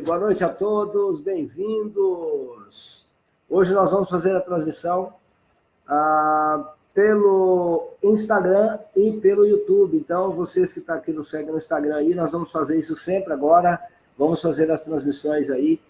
Boa noite a todos, bem-vindos. Hoje nós vamos fazer a transmissão pelo Instagram e pelo YouTube. Então, vocês que estão aqui nos seguem no Instagram aí, nós vamos fazer isso sempre agora. Vamos fazer as transmissões aí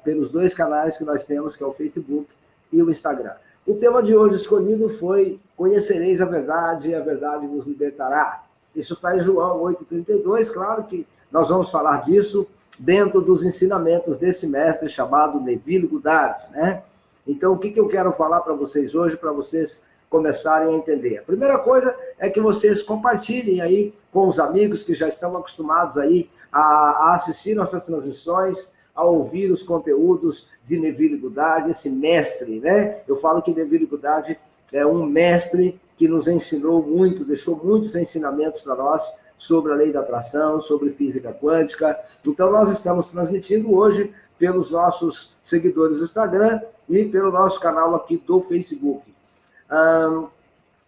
pelos dois canais que nós temos, que é o Facebook e o Instagram. O tema de hoje escolhido foi: conhecereis a verdade e a verdade vos libertará. Isso está em João 8,32, claro que nós vamos falar disso dentro dos ensinamentos desse mestre chamado Neville Goddard, né? Então, o que eu quero falar para vocês hoje, para vocês começarem a entender? A primeira coisa é que vocês compartilhem aí com os amigos que já estão acostumados aí a assistir nossas transmissões, a ouvir os conteúdos de Neville Goddard, esse mestre, né? Eu falo que Neville Goddard é um mestre que nos ensinou muito, deixou muitos ensinamentos para nós sobre a lei da atração, sobre física quântica. Então, nós estamos transmitindo hoje pelos nossos seguidores do Instagram e pelo nosso canal aqui do Facebook.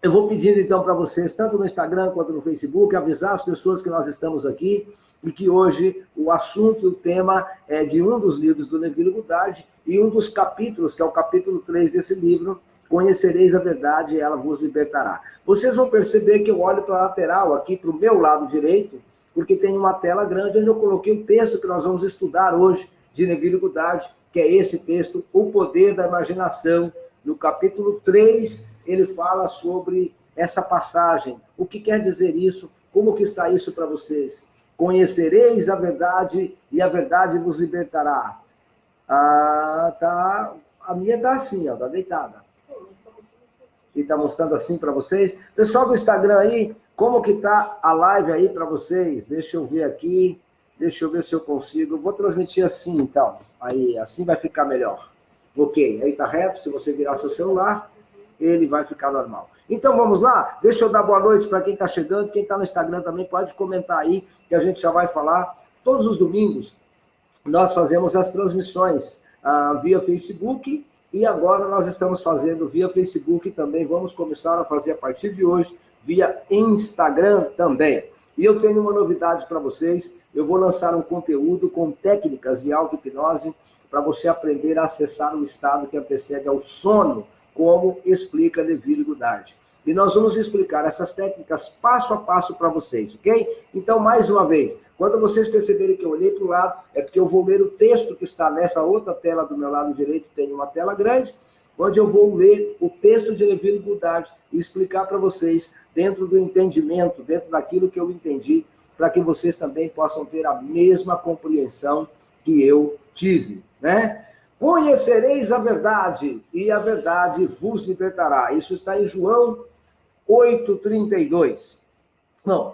Eu vou pedindo, então, para vocês, tanto no Instagram quanto no Facebook, avisar as pessoas que nós estamos aqui e que hoje o assunto e o tema é de um dos livros do Neville Goddard e um dos capítulos, que é o capítulo 3 desse livro, Conhecereis a verdade e ela vos libertará. Vocês vão perceber que eu olho para a lateral, aqui para o meu lado direito, porque tem uma tela grande onde eu coloquei o texto que nós vamos estudar hoje, de Neville Goddard, que é esse texto, O Poder da Imaginação. No capítulo 3, ele fala sobre essa passagem. O que quer dizer isso? Como que está isso para vocês? Conhecereis a verdade e a verdade vos libertará. A minha está assim, está deitada. E está mostrando assim para vocês. Pessoal do Instagram aí, como que está a live aí para vocês? Deixa eu ver aqui, deixa eu ver se eu consigo. Vou transmitir assim, então. Aí, assim vai ficar melhor. Ok, aí está reto. Se você virar seu celular, ele vai ficar normal. Então, vamos lá? Deixa eu dar boa noite para quem está chegando. Quem está no Instagram também pode comentar aí, que a gente já vai falar. Todos os domingos, nós fazemos as transmissões via Facebook. E agora nós estamos fazendo via Facebook e também vamos começar a fazer a partir de hoje via Instagram também. E eu tenho uma novidade para vocês. Eu vou lançar um conteúdo com técnicas de auto-hipnose para você aprender a acessar o estado que antecede ao sono, como explica Neville Goddard. E nós vamos explicar essas técnicas passo a passo para vocês, ok? Então, mais uma vez, quando vocês perceberem que eu olhei para o lado, é porque eu vou ler o texto que está nessa outra tela do meu lado direito, tem uma tela grande, onde eu vou ler o texto de Neville Goddard e explicar para vocês, dentro do entendimento, dentro daquilo que eu entendi, para que vocês também possam ter a mesma compreensão que eu tive, né? Conhecereis a verdade, e a verdade vos libertará. Isso está em João 8,32. Não.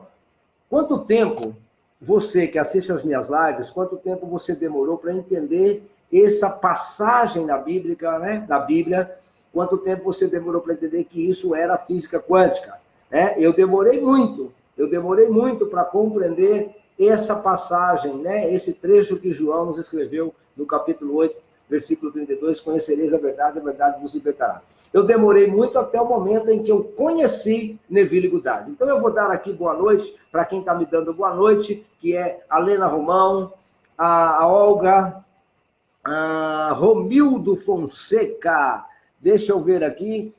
Quanto tempo você que assiste as minhas lives, quanto tempo você demorou para entender essa passagem na Bíblia, né? Na Bíblia, quanto tempo você demorou para entender que isso era física quântica? Né? Eu demorei muito para compreender essa passagem, né? Esse trecho que João nos escreveu no capítulo 8, versículo 32, conhecereis a verdade vos libertará. Eu demorei muito até o momento em que eu conheci Neville Goddard. Então eu vou dar aqui boa noite para quem está me dando boa noite, que é a Lena Romão, a Olga, a Romildo Fonseca, deixa eu ver aqui,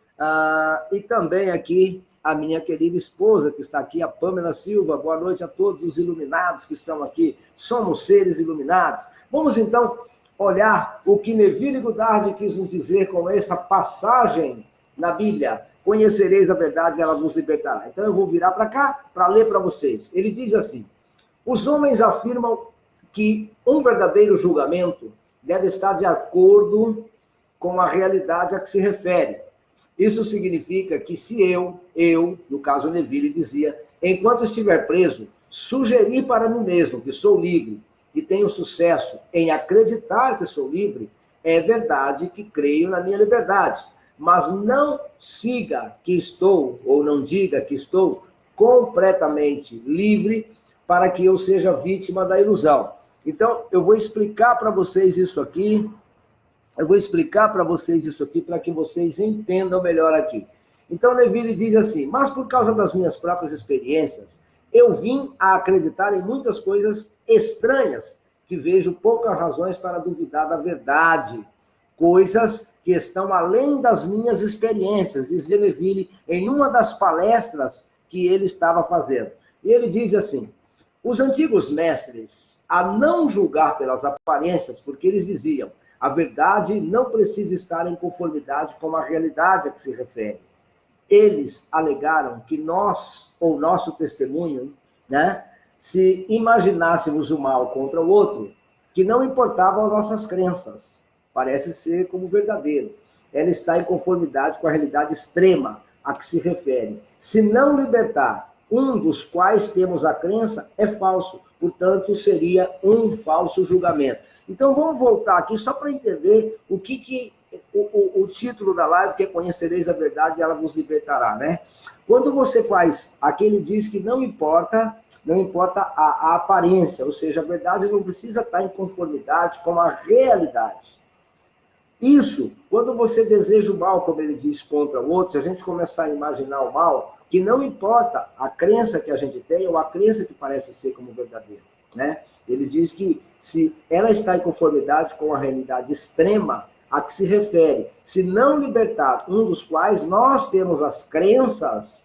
e também aqui a minha querida esposa que está aqui, a Pamela Silva. Boa noite a todos os iluminados que estão aqui. Somos seres iluminados. Vamos então olhar o que Neville Goddard quis nos dizer com essa passagem na Bíblia. Conhecereis a verdade e ela vos libertará. Então eu vou virar para cá para ler para vocês. Ele diz assim: os homens afirmam que um verdadeiro julgamento deve estar de acordo com a realidade a que se refere. Isso significa que se eu, no caso Neville dizia, enquanto estiver preso, sugerir para mim mesmo que sou livre e tenho sucesso em acreditar que sou livre, é verdade que creio na minha liberdade, mas não siga que estou, ou não diga que estou completamente livre para que eu seja vítima da ilusão. Então, eu vou explicar para vocês isso aqui, para que vocês entendam melhor aqui. Então, Neville diz assim: mas por causa das minhas próprias experiências, eu vim a acreditar em muitas coisas estranhas que vejo poucas razões para duvidar da verdade, coisas que estão além das minhas experiências, diz Geneville em uma das palestras que ele estava fazendo. E ele diz assim, os antigos mestres, a não julgar pelas aparências, porque eles diziam, a verdade não precisa estar em conformidade com a realidade a que se refere. Eles alegaram que nós, ou nosso testemunho, né, se imaginássemos o mal contra o outro, que não importavam as nossas crenças, parece ser como verdadeiro. Ela está em conformidade com a realidade extrema a que se refere. Se não libertar um dos quais temos a crença, é falso. Portanto, seria um falso julgamento. Então, vamos voltar aqui só para entender o que o título da live, que é Conhecereis a Verdade e ela vos libertará, né? Quando você faz, aqui ele diz que não importa a aparência, ou seja, a verdade não precisa estar em conformidade com a realidade. Isso, quando você deseja o mal, como ele diz, contra o outro, se a gente começar a imaginar o mal, que não importa a crença que a gente tem ou a crença que parece ser como verdadeira, né? Ele diz que se ela está em conformidade com a realidade extrema a que se refere, se não libertar um dos quais nós temos as crenças,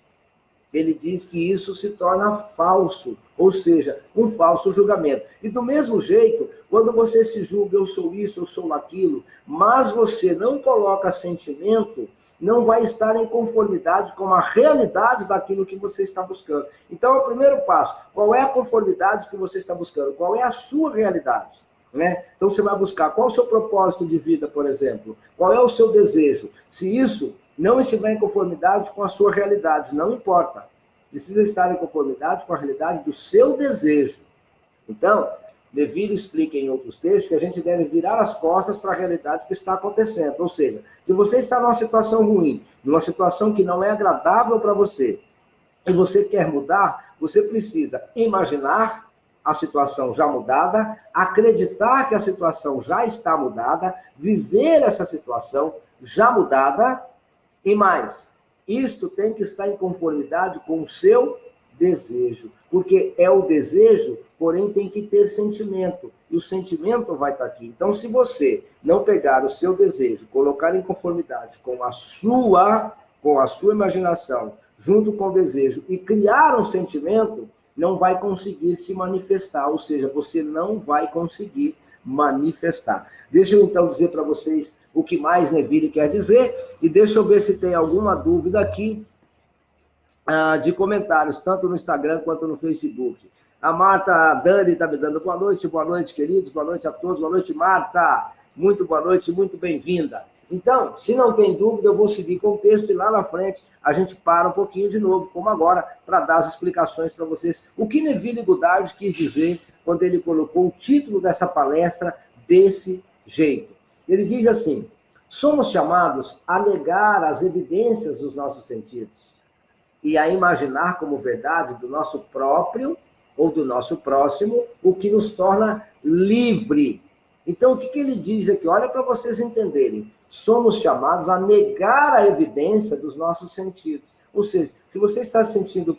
ele diz que isso se torna falso, ou seja, um falso julgamento. E do mesmo jeito, quando você se julga, eu sou isso, eu sou aquilo, mas você não coloca sentimento, não vai estar em conformidade com a realidade daquilo que você está buscando. Então, o primeiro passo, qual é a conformidade que você está buscando? Qual é a sua realidade? Né? Então, você vai buscar qual é o seu propósito de vida, por exemplo? Qual é o seu desejo? Se isso não estiver em conformidade com a sua realidade, não importa. Precisa estar em conformidade com a realidade do seu desejo. Então, Neville explica em outros textos que a gente deve virar as costas para a realidade que está acontecendo. Ou seja, se você está numa situação ruim, numa situação que não é agradável para você, e você quer mudar, você precisa imaginar a situação já mudada, acreditar que a situação já está mudada, viver essa situação já mudada, e mais, isto tem que estar em conformidade com o seu desejo, porque é o desejo, porém tem que ter sentimento, e o sentimento vai estar aqui. Então, se você não pegar o seu desejo, colocar em conformidade com a sua imaginação, junto com o desejo, e criar um sentimento, não vai conseguir se manifestar, ou seja, você não vai conseguir manifestar. Deixa eu então dizer para vocês o que mais Neville quer dizer, e deixa eu ver se tem alguma dúvida aqui de comentários, tanto no Instagram quanto no Facebook. A Marta Dani está me dando boa noite, queridos, boa noite a todos, boa noite, Marta, muito boa noite, muito bem-vinda. Então, se não tem dúvida, eu vou seguir com o texto e lá na frente a gente para um pouquinho de novo, como agora, para dar as explicações para vocês. O que Neville Goddard quis dizer quando ele colocou o título dessa palestra desse jeito. Ele diz assim, somos chamados a negar as evidências dos nossos sentidos e a imaginar como verdade do nosso próprio ou do nosso próximo o que nos torna livre. Então, o que ele diz aqui? Olha para vocês entenderem. Somos chamados a negar a evidência dos nossos sentidos. Ou seja, se você está se sentindo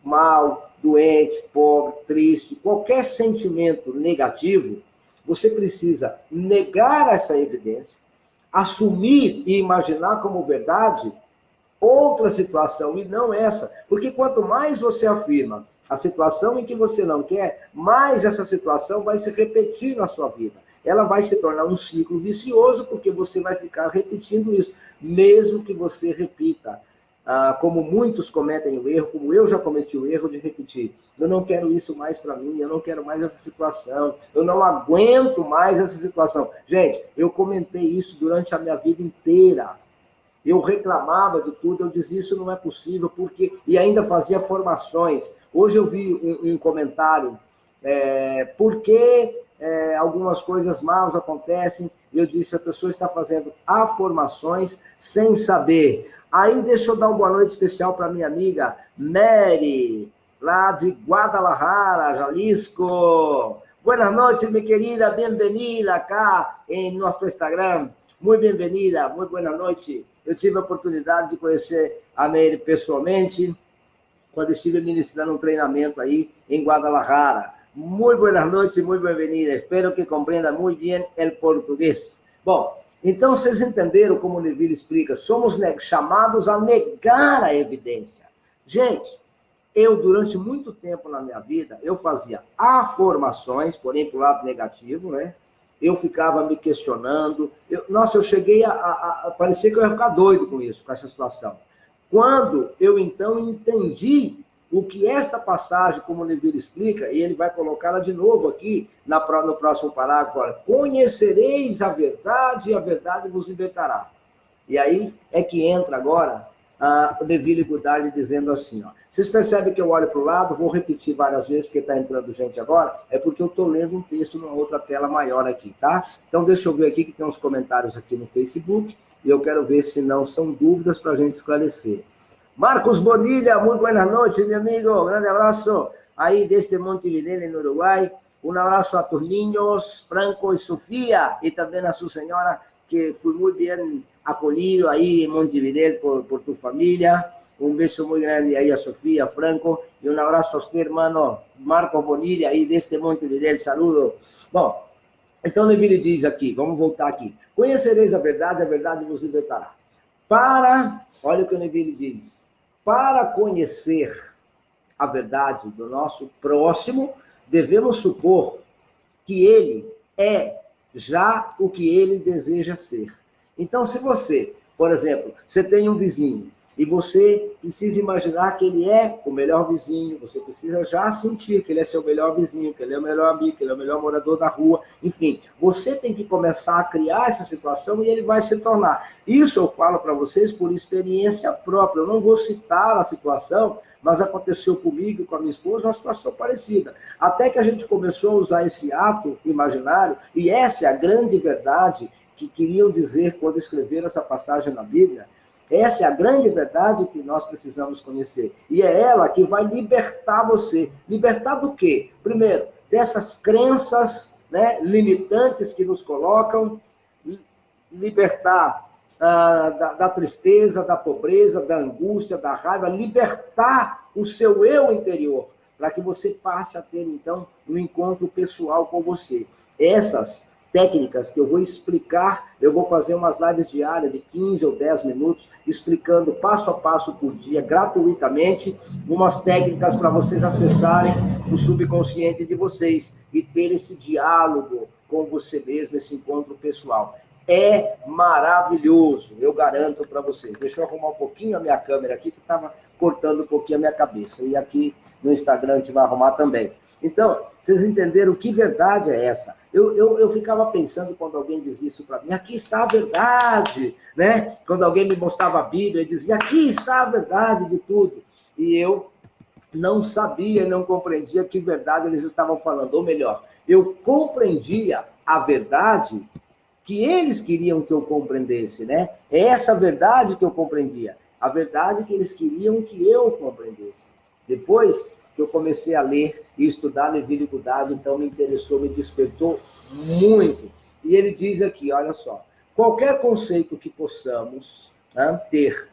mal, doente, pobre, triste, qualquer sentimento negativo, você precisa negar essa evidência, assumir e imaginar como verdade outra situação e não essa. Porque quanto mais você afirma a situação em que você não quer, mais essa situação vai se repetir na sua vida. Ela vai se tornar um ciclo vicioso, porque você vai ficar repetindo isso, mesmo que você repita. Como muitos cometem o erro, como eu já cometi o erro de repetir. Eu não quero isso mais para mim, eu não quero mais essa situação, eu não aguento mais essa situação. Gente, eu comentei isso durante a minha vida inteira. Eu reclamava de tudo, eu dizia isso não é possível, porque e ainda fazia formações. Hoje eu vi um comentário, por que algumas coisas más acontecem? Eu disse, a pessoa está fazendo afirmações sem saber. Aí deixa eu dar uma boa noite especial para minha amiga Mary, lá de Guadalajara, Jalisco. Buenas noches, minha querida, bem-vinda cá em nosso Instagram. Muito bem-vinda, muito boa noite. Eu tive a oportunidade de conhecer a Mary pessoalmente, quando estive ministrando um treinamento aí em Guadalajara. Muy buenas noches, muy bienvenida. Espero que compreenda muito bem o português. Bom, então vocês entenderam como o Neville explica. Somos chamados a negar a evidência. Gente, eu, durante muito tempo na minha vida, eu fazia afirmações, porém para o lado negativo, né? Eu ficava me questionando. Eu cheguei a parecer que eu ia ficar doido com isso, com essa situação. Quando eu, então, entendi o que esta passagem, como o Neville explica, e ele vai colocá-la de novo aqui no próximo parágrafo, olha, conhecereis a verdade e a verdade vos libertará. E aí é que entra agora o Neville Goddard dizendo assim, ó, vocês percebem que eu olho para o lado, vou repetir várias vezes, porque está entrando gente agora, é porque eu estou lendo um texto numa outra tela maior aqui, tá? Então deixa eu ver aqui que tem uns comentários aqui no Facebook, e eu quero ver se não são dúvidas para a gente esclarecer. Marcos Bonilla, muito boa noite, meu amigo. Grande abraço aí desde Montevideo, no Uruguai. Um abraço a tus niños, Franco e Sofia, e também a sua senhora, que foi muito bem acolhido aí em Montevideo por tu família. Um beijo muito grande aí a Sofia, a Franco, e um abraço a você, irmão Marcos Bonilla, aí desde Montevideo. Saludo. Bom, então Neville diz aqui, vamos voltar aqui. Conhecereis a verdade vos libertará. Olha o que o Neville diz. Para conhecer a verdade do nosso próximo, devemos supor que ele é já o que ele deseja ser. Então, se você, por exemplo, você tem um vizinho e você precisa imaginar que ele é o melhor vizinho, você precisa já sentir que ele é seu melhor vizinho, que ele é o melhor amigo, que ele é o melhor morador da rua, enfim, você tem que começar a criar essa situação e ele vai se tornar. Isso eu falo para vocês por experiência própria, eu não vou citar a situação, mas aconteceu comigo e com a minha esposa uma situação parecida. Até que a gente começou a usar esse ato imaginário, e essa é a grande verdade que queriam dizer quando escreveram essa passagem na Bíblia. Essa é a grande verdade que nós precisamos conhecer. E é ela que vai libertar você. Libertar do quê? Primeiro, dessas crenças, né, limitantes que nos colocam, libertar da tristeza, da pobreza, da angústia, da raiva, libertar o seu eu interior, para que você passe a ter, então, um encontro pessoal com você. Essas técnicas que eu vou explicar, eu vou fazer umas lives diárias de 15 ou 10 minutos, explicando passo a passo por dia, gratuitamente, umas técnicas para vocês acessarem o subconsciente de vocês e ter esse diálogo com você mesmo, esse encontro pessoal. É maravilhoso, eu garanto para vocês. Deixa eu arrumar um pouquinho a minha câmera aqui, que estava cortando um pouquinho a minha cabeça. E aqui no Instagram a gente vai arrumar também. Então, vocês entenderam que verdade é essa? Eu ficava pensando quando alguém dizia isso para mim, aqui está a verdade, né? Quando alguém me mostrava a Bíblia, eu dizia, aqui está a verdade de tudo. E eu não sabia, não compreendia que verdade eles estavam falando. Ou melhor, eu compreendia a verdade que eles queriam que eu compreendesse, né? É essa verdade que eu compreendia. A verdade que eles queriam que eu compreendesse. Depois que eu comecei a ler e estudar Neville Goddard, então me interessou, me despertou muito. E ele diz aqui, olha só, qualquer conceito que possamos ter,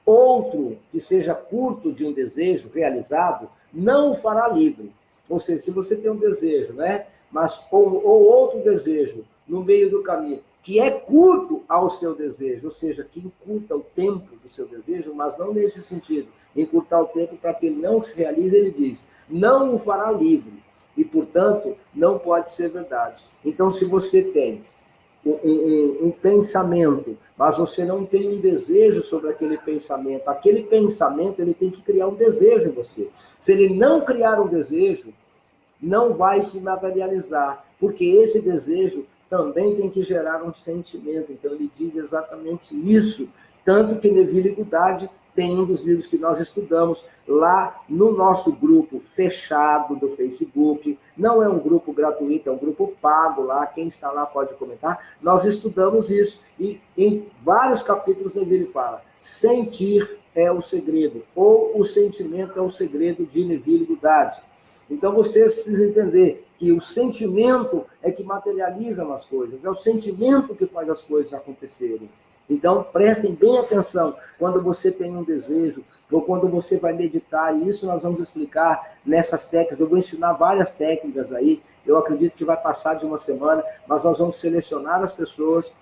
outro que seja curto de um desejo realizado, não o fará livre. Ou seja, se você tem um desejo, né? Mas ou outro desejo no meio do caminho, que é curto ao seu desejo, ou seja, que encurta o tempo do seu desejo, mas não nesse sentido, encurtar o tempo para que ele não se realize, ele diz, não o fará livre, e, portanto, não pode ser verdade. Então, se você tem um pensamento, mas você não tem um desejo sobre aquele pensamento ele tem que criar um desejo em você. Se ele não criar um desejo, não vai se materializar, porque esse desejo também tem que gerar um sentimento. Então, ele diz exatamente isso. Tanto que Neville Goddard tem um dos livros que nós estudamos lá no nosso grupo fechado do Facebook. Não é um grupo gratuito, é um grupo pago lá. Quem está lá pode comentar. Nós estudamos isso e em vários capítulos Neville fala: sentir é o segredo, ou o sentimento é o segredo de Neville Goddard. Então, vocês precisam entender que o sentimento é que materializa as coisas, é o sentimento que faz as coisas acontecerem. Então, prestem bem atenção, quando você tem um desejo, ou quando você vai meditar, e isso nós vamos explicar nessas técnicas. Eu vou ensinar várias técnicas aí, eu acredito que vai passar de uma semana, mas nós vamos selecionar as pessoas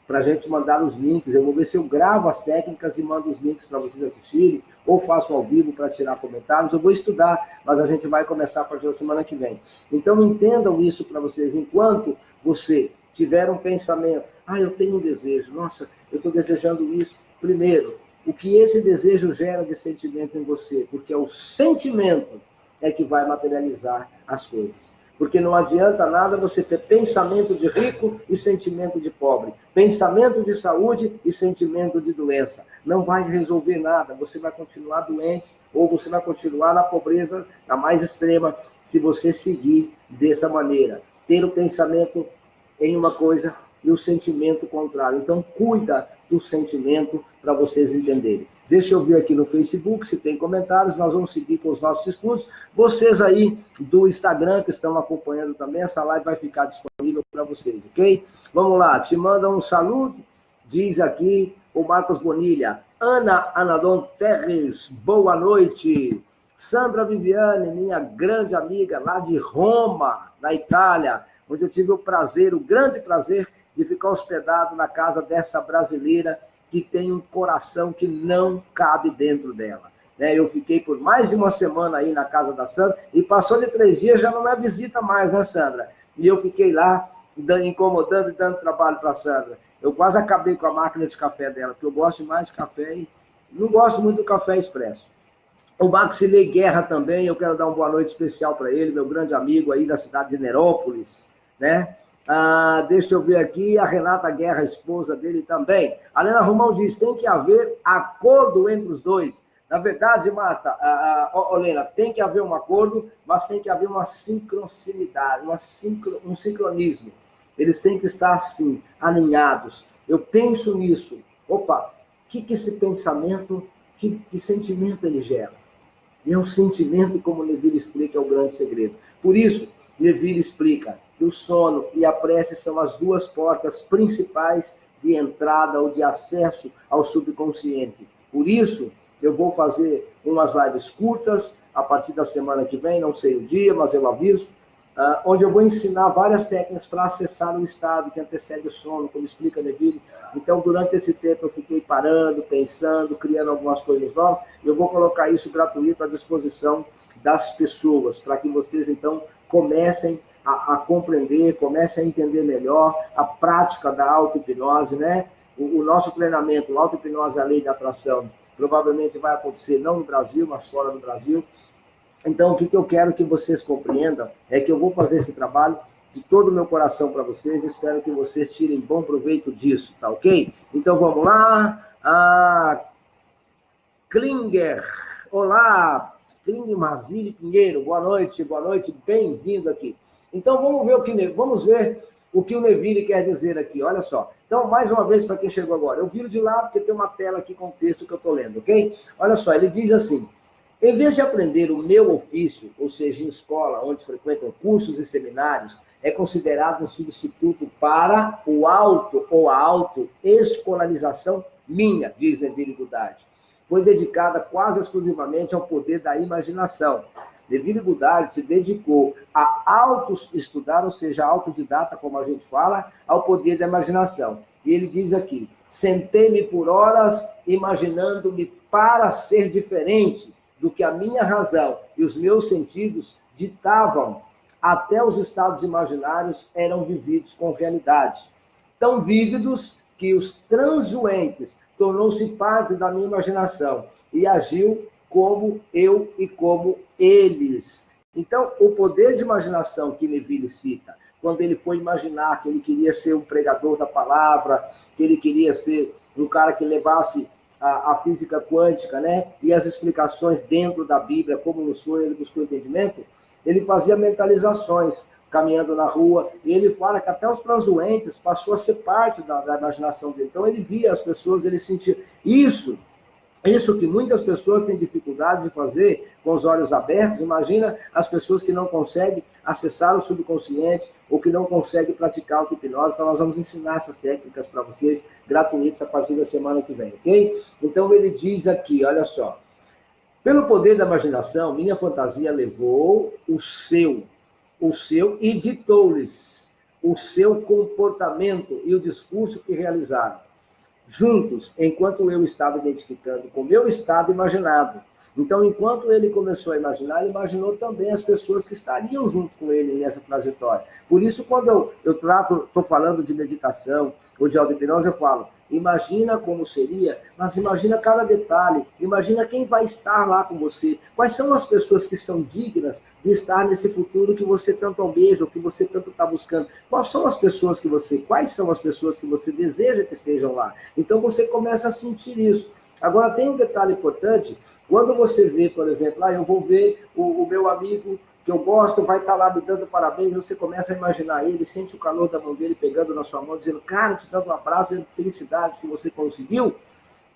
para a gente mandar os links. Eu vou ver se eu gravo as técnicas e mando os links para vocês assistirem, ou faço ao vivo para tirar comentários. Eu vou estudar, mas a gente vai começar a partir da semana que vem. Então, entendam isso para vocês. Enquanto você tiver um pensamento, eu tenho um desejo, nossa, eu estou desejando isso. Primeiro, o que esse desejo gera de sentimento em você, porque é o sentimento é que vai materializar as coisas. Porque não adianta nada você ter pensamento de rico e sentimento de pobre, pensamento de saúde e sentimento de doença. Não vai resolver nada, você vai continuar doente ou você vai continuar na pobreza, na mais extrema, se você seguir dessa maneira. Ter o pensamento em uma coisa e o sentimento contrário. Então, cuida do sentimento para vocês entenderem. Deixa eu ver aqui no Facebook se tem comentários, nós vamos seguir com os nossos estudos. Vocês aí do Instagram que estão acompanhando também, essa live vai ficar disponível para vocês, ok? Vamos lá, te manda um saludo, diz aqui o Marcos Bonilha. Ana Anadon Terres, boa noite. Sandra Viviane, minha grande amiga lá de Roma, na Itália, onde eu tive o grande prazer de ficar hospedado na casa dessa brasileira que tem um coração que não cabe dentro dela. Eu fiquei por mais de uma semana aí na casa da Sandra, e passou de 3 dias, já não é visita mais, né, Sandra? E eu fiquei lá, incomodando e dando trabalho para a Sandra. Eu quase acabei com a máquina de café dela, porque eu gosto mais de café e não gosto muito do café expresso. O Maxilei Guerra também, eu quero dar uma boa noite especial para ele, meu grande amigo aí da cidade de Nerópolis, né? Deixa eu ver aqui, a Renata Guerra, esposa dele também. A Helena Romão diz, tem que haver acordo entre os dois. Na verdade, Marta, Helena, tem que haver um acordo, mas tem que haver uma sincronicidade, um sincronismo. Eles têm que estar assim, alinhados. Eu penso nisso. Opa, o que esse pensamento, que sentimento ele gera? E é um sentimento, como Neville explica, é o grande segredo. Por isso, Neville explica que o sono e a prece são as 2 portas principais de entrada ou de acesso ao subconsciente. Por isso, eu vou fazer umas lives curtas a partir da semana que vem, não sei o dia, mas eu aviso, onde eu vou ensinar várias técnicas para acessar o estado que antecede o sono, como explica Neville. Então, durante esse tempo, eu fiquei parando, pensando, criando algumas coisas novas. Eu vou colocar isso gratuito à disposição das pessoas, para que vocês, então, comecem a compreender, comecem a entender melhor a prática da auto-hipnose, né? O nosso treinamento, a auto-hipnose, a lei da atração, provavelmente vai acontecer não no Brasil, mas fora do Brasil. Então, o que eu quero que vocês compreendam é que eu vou fazer esse trabalho de todo o meu coração para vocês, espero que vocês tirem bom proveito disso, tá ok? Então, vamos lá. Klinger, olá, Klinger Mazili Pinheiro, boa noite, bem-vindo aqui. Então, vamos ver o que o Neville quer dizer aqui, olha só. Então, mais uma vez, para quem chegou agora, eu viro de lado porque tem uma tela aqui com o texto que eu estou lendo, ok? Olha só, ele diz assim, em vez de aprender o meu ofício, ou seja, em escola, onde se frequentam cursos e seminários, é considerado um substituto para o auto ou a autoescolarização minha, diz Neville Goddard. Foi dedicada quase exclusivamente ao poder da imaginação. Neville Goddard se dedicou a auto-estudar, ou seja, autodidata, como a gente fala, ao poder da imaginação. E ele diz aqui, sentei-me por horas imaginando-me para ser diferente do que a minha razão e os meus sentidos ditavam. Até os estados imaginários eram vividos com realidade. Tão vívidos que os transuentes tornou-se parte da minha imaginação e agiu como eu e como eles. Então, o poder de imaginação que Neville cita, quando ele foi imaginar que ele queria ser um pregador da palavra, que ele queria ser um cara que levasse a física quântica, né? E as explicações dentro da Bíblia, como no sonho ele buscou entendimento, ele fazia mentalizações, caminhando na rua, e ele fala que até os transuentes passou a ser parte da imaginação dele. Então, ele via as pessoas, ele sentia isso que muitas pessoas têm dificuldade de fazer com os olhos abertos. Imagina as pessoas que não conseguem acessar o subconsciente ou que não conseguem praticar a hipnose. Então, nós vamos ensinar essas técnicas para vocês, gratuitas, a partir da semana que vem, ok? Então, ele diz aqui, olha só, Pelo poder da imaginação, minha fantasia levou o seu e ditou-lhes o seu comportamento e o discurso que realizaram, juntos, enquanto eu estava identificando com o meu estado imaginado. Então, enquanto ele começou a imaginar, ele imaginou também as pessoas que estariam junto com ele nessa trajetória. Por isso, quando eu estou falando de meditação ou de auto-hipnose, eu falo, imagina como seria, mas imagina cada detalhe, imagina quem vai estar lá com você, quais são as pessoas que são dignas de estar nesse futuro que você tanto almeja, ou que você tanto está buscando, quais são as pessoas que você deseja que estejam lá. Então você começa a sentir isso. Agora tem um detalhe importante, quando você vê, por exemplo, eu vou ver o meu amigo que eu gosto, vai estar lá me dando parabéns, você começa a imaginar ele, sente o calor da mão dele pegando na sua mão, dizendo, cara, te dando um abraço, de felicidade que você conseguiu.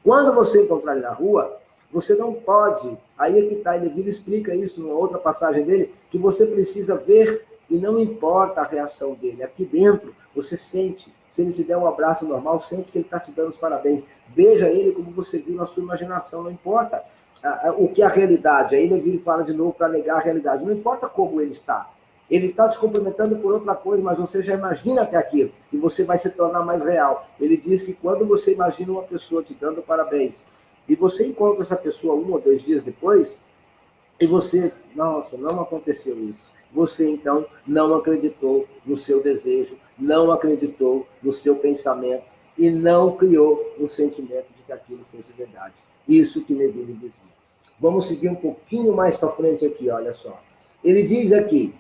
Quando você encontrar ele na rua, você não pode, aí é que está, ele explica isso numa outra passagem dele, que você precisa ver e não importa a reação dele, aqui dentro você sente, se ele te der um abraço normal, sente que ele está te dando os parabéns, veja ele como você viu na sua imaginação, não importa o que é a realidade, aí ele vira e fala de novo para negar a realidade, não importa como ele está te cumprimentando por outra coisa, mas você já imagina que é aquilo, e você vai se tornar mais real. Ele diz que quando você imagina uma pessoa te dando parabéns, e você encontra essa pessoa 1 ou 2 dias depois, e você, nossa, não aconteceu isso. Você, então, não acreditou no seu desejo, não acreditou no seu pensamento, e não criou um sentimento de que aquilo fosse verdade. Isso que Neville dizia. Vamos seguir um pouquinho mais para frente aqui, olha só. Ele diz aqui,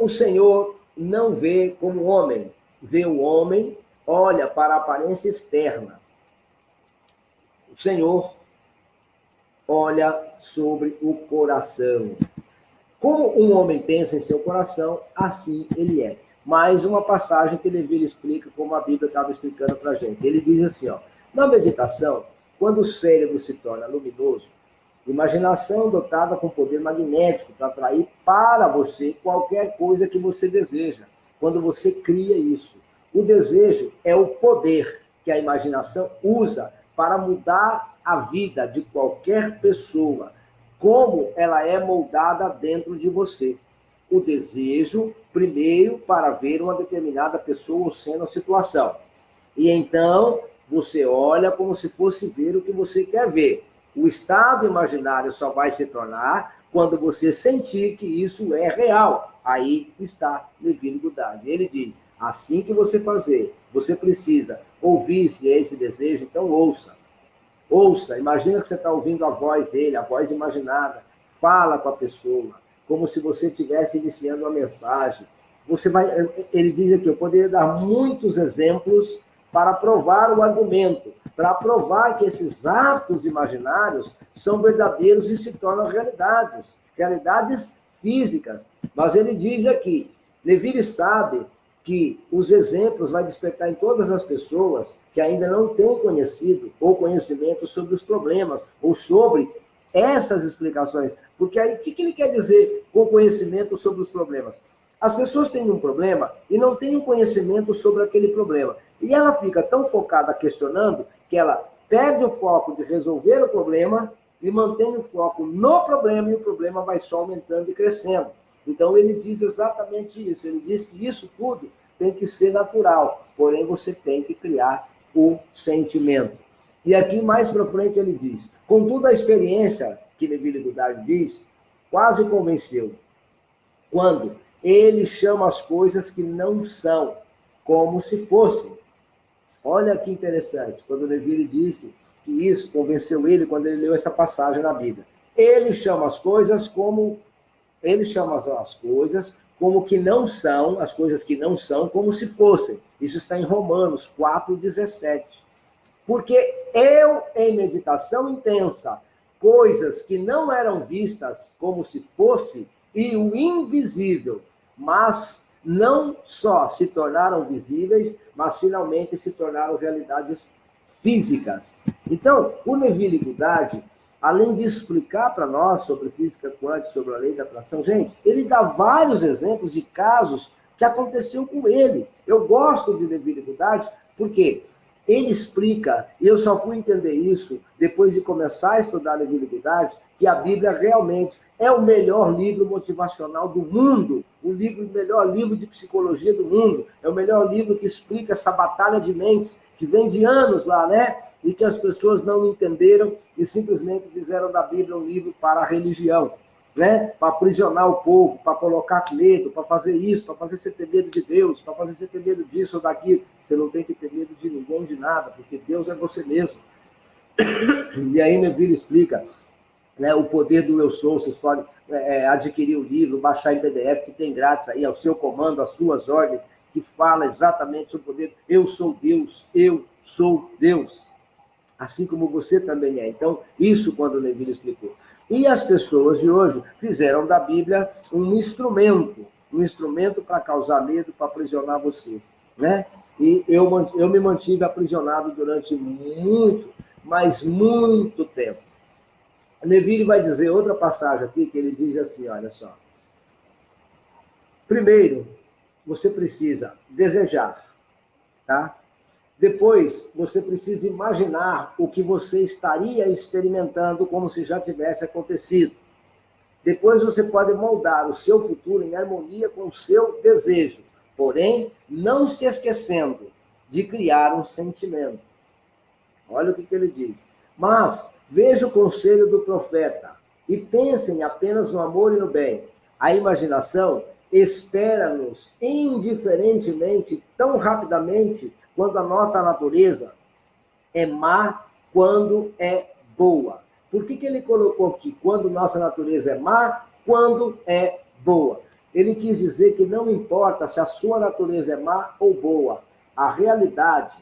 o Senhor não vê como homem, vê o homem, olha para a aparência externa. O Senhor olha sobre o coração. Como um homem pensa em seu coração, assim ele é. Mais uma passagem que Neville explica, como a Bíblia estava explicando para a gente. Ele diz assim, na meditação, quando o cérebro se torna luminoso, imaginação dotada com poder magnético para atrair para você qualquer coisa que você deseja. Quando você cria isso. O desejo é o poder que a imaginação usa para mudar a vida de qualquer pessoa, como ela é moldada dentro de você. O desejo, primeiro, para ver uma determinada pessoa ou cena ou situação. E então, você olha como se fosse ver o que você quer ver. O estado imaginário só vai se tornar quando você sentir que isso é real. Aí está Neville Goddard. Ele diz, assim que você fazer, você precisa ouvir se é esse desejo, então ouça. Ouça, imagina que você está ouvindo a voz dele, a voz imaginada. Fala com a pessoa, como se você estivesse iniciando uma mensagem. Ele diz aqui, eu poderia dar muitos exemplos para provar o argumento, para provar que esses atos imaginários são verdadeiros e se tornam realidades físicas. Mas ele diz aqui, Neville sabe que os exemplos vai despertar em todas as pessoas que ainda não têm conhecido ou conhecimento sobre os problemas ou sobre essas explicações. Porque aí, o que ele quer dizer com conhecimento sobre os problemas? As pessoas têm um problema e não têm um conhecimento sobre aquele problema. E ela fica tão focada questionando que ela perde o foco de resolver o problema e mantém o foco no problema e o problema vai só aumentando e crescendo. Então ele diz exatamente isso. Ele diz que isso tudo tem que ser natural, porém você tem que criar o sentimento. E aqui mais para frente ele diz, contudo a experiência que Neville Goddard diz, quase convenceu, quando ele chama as coisas que não são, como se fossem. Olha que interessante, quando Neville disse que isso convenceu ele quando ele leu essa passagem na Bíblia. Ele chama as coisas como que não são, as coisas que não são, como se fossem. Isso está em Romanos 4,17. Porque eu, em meditação intensa, coisas que não eram vistas como se fosse, e o invisível, mas não só se tornaram visíveis, mas finalmente se tornaram realidades físicas. Então, o Neville Goddard, além de explicar para nós sobre física quântica, sobre a lei da atração, gente, ele dá vários exemplos de casos que aconteceu com ele. Eu gosto de Neville Goddard porque Ele explica, e eu só fui entender isso depois de começar a estudar a divinidade, que a Bíblia realmente é o melhor livro motivacional do mundo, o melhor livro de psicologia do mundo, é o melhor livro que explica essa batalha de mentes que vem de anos lá, né? E que as pessoas não entenderam e simplesmente fizeram da Bíblia um livro para a religião, né? Para aprisionar o povo, para colocar medo, para fazer isso, para fazer você ter medo de Deus, para fazer você ter medo disso ou daquilo. Você não tem que ter medo de ninguém, de nada, porque Deus é você mesmo. E aí Neville explica, né, o poder do eu sou. Vocês podem adquirir o livro, baixar em PDF, que tem grátis aí, ao seu comando, às suas ordens, que fala exatamente sobre o poder. Eu sou Deus, eu sou Deus. Assim como você também é. Então, isso quando o Neville explicou. E as pessoas de hoje fizeram da Bíblia um instrumento para causar medo, para aprisionar você, né? E eu me mantive aprisionado durante muito, mas muito tempo. Neville vai dizer outra passagem aqui, que ele diz assim, olha só. Primeiro, você precisa desejar, tá? Depois, você precisa imaginar o que você estaria experimentando como se já tivesse acontecido. Depois, você pode moldar o seu futuro em harmonia com o seu desejo, porém, não se esquecendo de criar um sentimento. Olha o que ele diz. Mas, veja o conselho do profeta e pensem apenas no amor e no bem. A imaginação espera-nos indiferentemente, tão rapidamente, quando anota a natureza, é má quando é boa. Por que ele colocou aqui, quando nossa natureza é má, quando é boa? Ele quis dizer que não importa se a sua natureza é má ou boa, a realidade,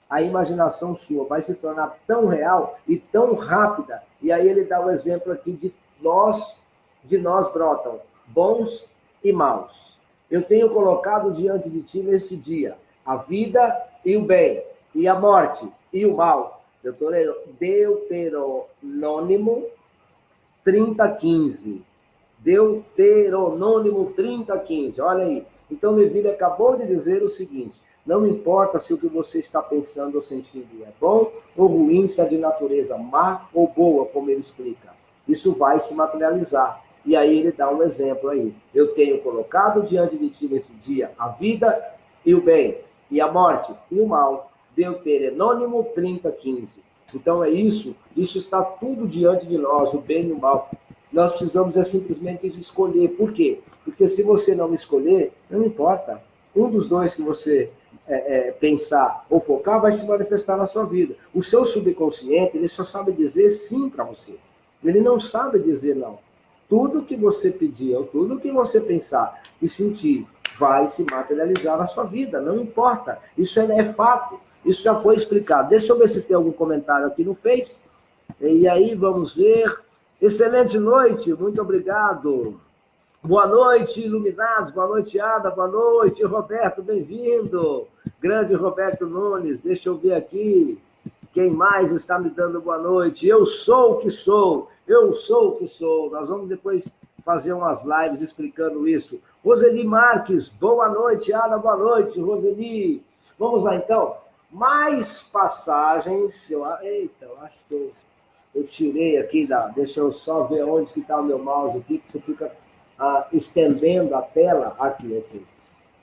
a imaginação sua vai se tornar tão real e tão rápida. E aí ele dá o exemplo aqui de nós brotam bons e maus. Eu tenho colocado diante de ti neste dia a vida e o bem, e a morte e o mal. Deuteronômio 30:15. Deuteronômio 30:15. Olha aí. Então, Neville acabou de dizer o seguinte: não importa se o que você está pensando ou sentindo é bom ou ruim, se é de natureza má ou boa, como ele explica. Isso vai se materializar. E aí ele dá um exemplo aí. Eu tenho colocado diante de ti nesse dia a vida e o bem, e a morte e o mal. Deuteronômio 30:15. Então é isso está tudo diante de nós, o bem e o mal. Nós precisamos simplesmente de escolher. Por quê? Porque se você não escolher, não importa. Um dos dois que você pensar ou focar vai se manifestar na sua vida. O seu subconsciente, ele só sabe dizer sim para você. Ele não sabe dizer não. Tudo que você pedir, ou tudo que você pensar e sentir, vai se materializar na sua vida, não importa. Isso é fato, isso já foi explicado. Deixa eu ver se tem algum comentário aqui no Face. E aí, vamos ver. Excelente noite, muito obrigado. Boa noite, iluminados, boa noite, Ada, boa noite, Roberto, bem-vindo. Grande Roberto Nunes, deixa eu ver aqui. Quem mais está me dando boa noite? Eu sou o que sou. Eu sou o que sou. Nós vamos depois fazer umas lives explicando isso. Roseli Marques, boa noite. Ana, boa noite. Roseli. Vamos lá, então. Mais passagens. Eita, eu acho que eu tirei aqui. Deixa eu só ver onde está o meu mouse aqui, que você fica estendendo a tela. Aqui.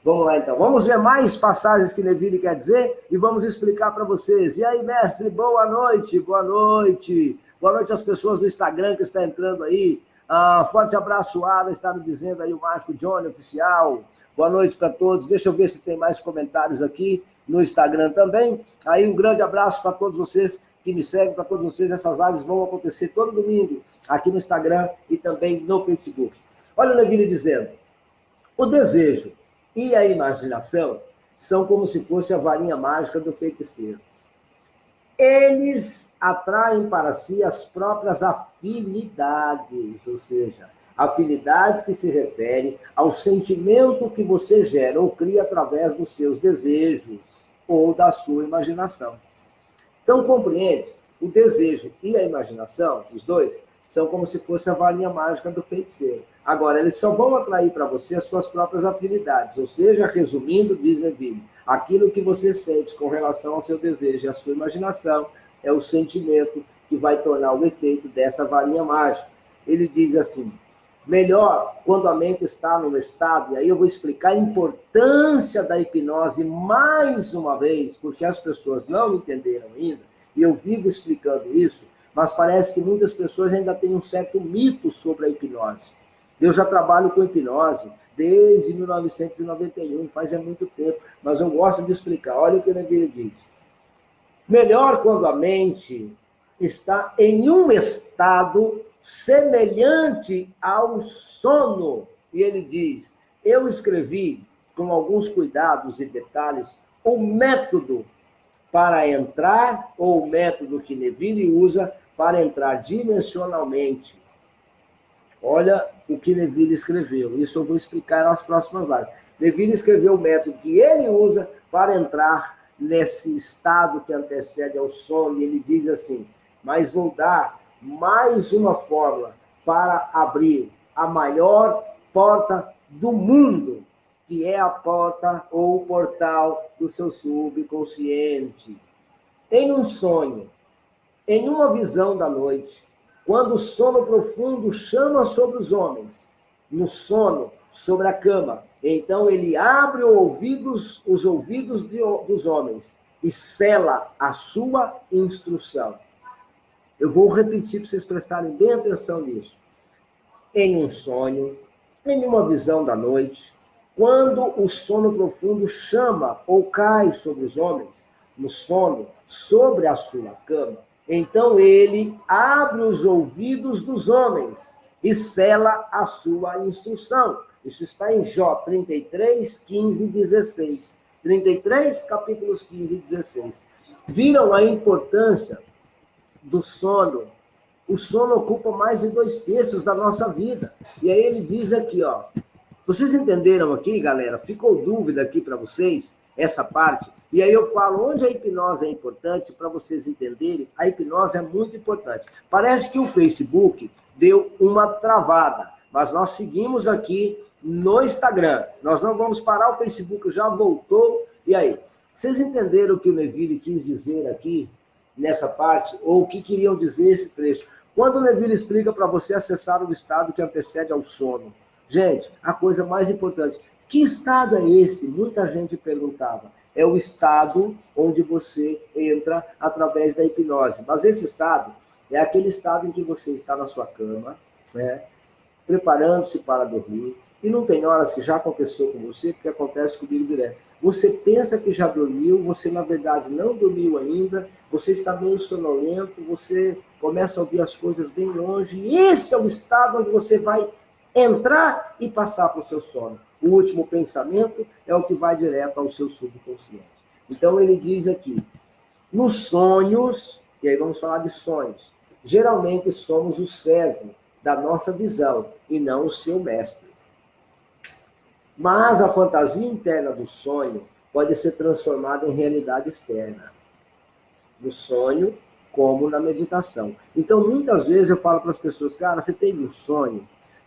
Vamos lá, então. Vamos ver mais passagens que Neville quer dizer e vamos explicar para vocês. E aí, mestre, boa noite. Boa noite. Boa noite às pessoas do Instagram que estão entrando aí. Forte abraço, Ada, está me dizendo aí o Mágico Johnny Oficial. Boa noite para todos. Deixa eu ver se tem mais comentários aqui no Instagram também. Aí um grande abraço para todos vocês que me seguem, para todos vocês. Essas lives vão acontecer todo domingo aqui no Instagram e também no Facebook. Olha o Neville dizendo: o desejo e a imaginação são como se fosse a varinha mágica do feiticeiro. Eles atraem para si as próprias afinidades, ou seja, afinidades que se referem ao sentimento que você gera ou cria através dos seus desejos ou da sua imaginação. Então, compreende? O desejo e a imaginação, os dois, são como se fosse a varinha mágica do feiticeiro. Agora, eles só vão atrair para você as suas próprias afinidades, ou seja, resumindo, diz Neville, Aquilo que você sente com relação ao seu desejo e à sua imaginação é o sentimento que vai tornar o efeito dessa varinha mágica. Ele diz assim, melhor quando a mente está num estado, e aí eu vou explicar a importância da hipnose mais uma vez, porque as pessoas não entenderam ainda, e eu vivo explicando isso, mas parece que muitas pessoas ainda têm um certo mito sobre a hipnose. Eu já trabalho com hipnose desde 1991, faz muito tempo, mas eu gosto de explicar. Olha o que ele diz. Melhor quando a mente está em um estado semelhante ao sono. E ele diz, eu escrevi, com alguns cuidados e detalhes, o método para entrar, ou o método que Neville usa para entrar dimensionalmente. Olha o que Neville escreveu. Isso eu vou explicar nas próximas lives. Neville escreveu o método que ele usa para entrar nesse estado que antecede ao sono. E ele diz assim, mas vou dar mais uma fórmula para abrir a maior porta do mundo, que é a porta ou o portal do seu subconsciente. Em um sonho, em uma visão da noite, quando o sono profundo chama sobre os homens, no sono, sobre a cama, então ele abre os ouvidos dos homens e sela a sua instrução. Eu vou repetir para vocês prestarem bem atenção nisso. Em um sonho, em uma visão da noite, quando o sono profundo chama ou cai sobre os homens, no sono, sobre a sua cama, então ele abre os ouvidos dos homens e sela a sua instrução. Isso está em Jó 33, 15 e 16. 33, capítulos 15 e 16. Viram a importância do sono? O sono ocupa mais de 2/3 da nossa vida. E aí ele diz aqui, ó. Vocês entenderam aqui, galera? Ficou dúvida aqui para vocês, essa parte? E aí eu falo onde a hipnose é importante para vocês entenderem. A hipnose é muito importante. Parece que o Facebook deu uma travada, mas nós seguimos aqui no Instagram. Nós não vamos parar, o Facebook já voltou. E aí? Vocês entenderam o que o Neville quis dizer aqui, nessa parte? Ou o que queriam dizer esse trecho? Quando o Neville explica para você acessar o estado que antecede ao sono, gente, a coisa mais importante, que estado é esse? Muita gente perguntava. É o estado onde você entra através da hipnose. Mas esse estado é aquele estado em que você está na sua cama, né, preparando-se para dormir, e não tem horas que já aconteceu com você, porque acontece comigo direto. Você pensa que já dormiu, você na verdade não dormiu ainda, você está meio sonolento, você começa a ouvir as coisas bem longe, e esse é o estado onde você vai entrar e passar para o seu sono. O último pensamento é o que vai direto ao seu subconsciente. Então ele diz aqui, nos sonhos, e aí vamos falar de sonhos, geralmente somos o servo da nossa visão e não o seu mestre. Mas a fantasia interna do sonho pode ser transformada em realidade externa. No sonho, como na meditação. Então, muitas vezes eu falo para as pessoas, cara, você teve um sonho,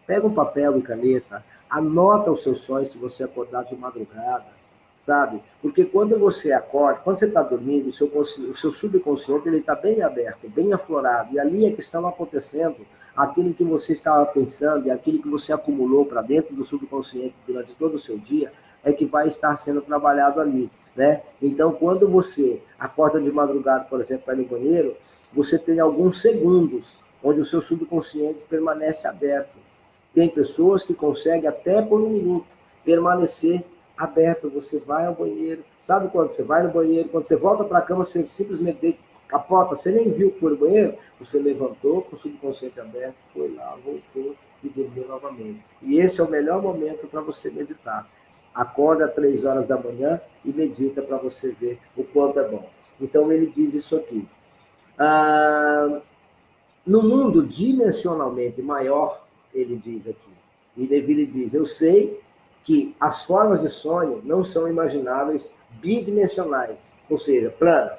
pega um papel e caneta, anota os seus sonhos se você acordar de madrugada, sabe? Porque quando você acorda, quando você está dormindo, o seu subconsciente está bem aberto, bem aflorado, e ali é que estão acontecendo aquilo que você estava pensando e aquilo que você acumulou para dentro do subconsciente durante todo o seu dia, é que vai estar sendo trabalhado ali, né? Então, quando você acorda de madrugada, por exemplo, para ir no banheiro, você tem alguns segundos onde o seu subconsciente permanece aberto. Tem pessoas que conseguem até por 1 minuto permanecer aberto. Você vai ao banheiro, sabe quando você vai no banheiro, quando você volta para a cama, você simplesmente capota, você nem viu que foi no banheiro, você levantou com o subconsciente aberto, foi lá, voltou e dormiu novamente. E esse é o melhor momento para você meditar. Acorda às 3 horas da manhã e medita para você ver o quanto é bom. Então ele diz isso aqui. No mundo dimensionalmente maior, ele diz aqui, e Neville diz, eu sei que as formas de sonho não são imagináveis bidimensionais, ou seja, planas,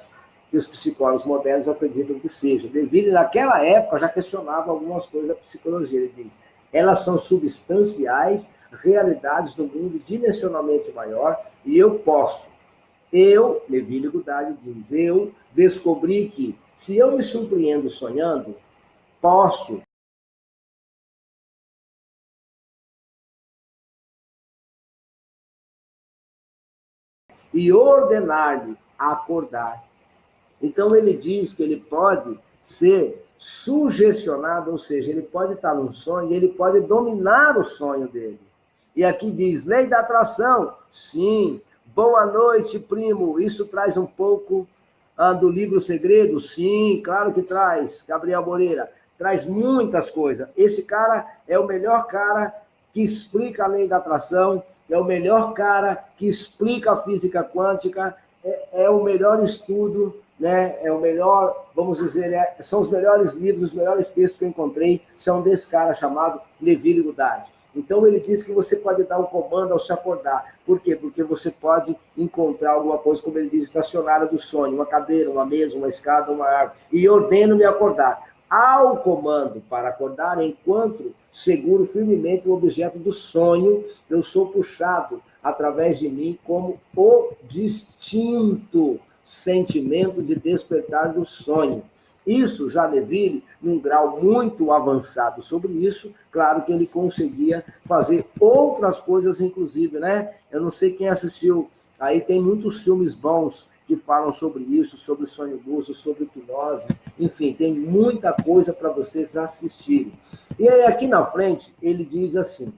que os psicólogos modernos acreditam que sejam. Neville, naquela época, já questionava algumas coisas da psicologia, ele diz, elas são substanciais, realidades do mundo dimensionalmente maior, e eu posso Eu, Neville Goddard diz, eu descobri que se eu me surpreendo sonhando, posso e ordenar-lhe a acordar. Então ele diz que ele pode ser sugestionado, ou seja, ele pode estar num sonho e ele pode dominar o sonho dele. E aqui diz, lei da atração, sim. Boa noite, primo. Isso traz um pouco do livro Segredo? Sim, claro que traz. Gabriel Moreira, traz muitas coisas. Esse cara é o melhor cara que explica a lei da atração, é o melhor cara que explica a física quântica, é o melhor estudo, né? É o melhor, vamos dizer, são os melhores livros, os melhores textos que eu encontrei, são desse cara chamado Neville Goddard. Então ele diz que você pode dar um comando ao se acordar. Por quê? Porque você pode encontrar alguma coisa, como ele diz, estacionária do sonho, uma cadeira, uma mesa, uma escada, uma árvore, e ordeno-me acordar. Ao comando para acordar, enquanto seguro firmemente o objeto do sonho, eu sou puxado através de mim como o distinto sentimento de despertar do sonho. Isso, já Neville, num grau muito avançado sobre isso, claro que ele conseguia fazer outras coisas, inclusive, né? Eu não sei quem assistiu, aí tem muitos filmes bons que falam sobre isso, sobre sonho lúcido, sobre hipnose, enfim, tem muita coisa para vocês assistirem. E aí, aqui na frente, ele diz assim,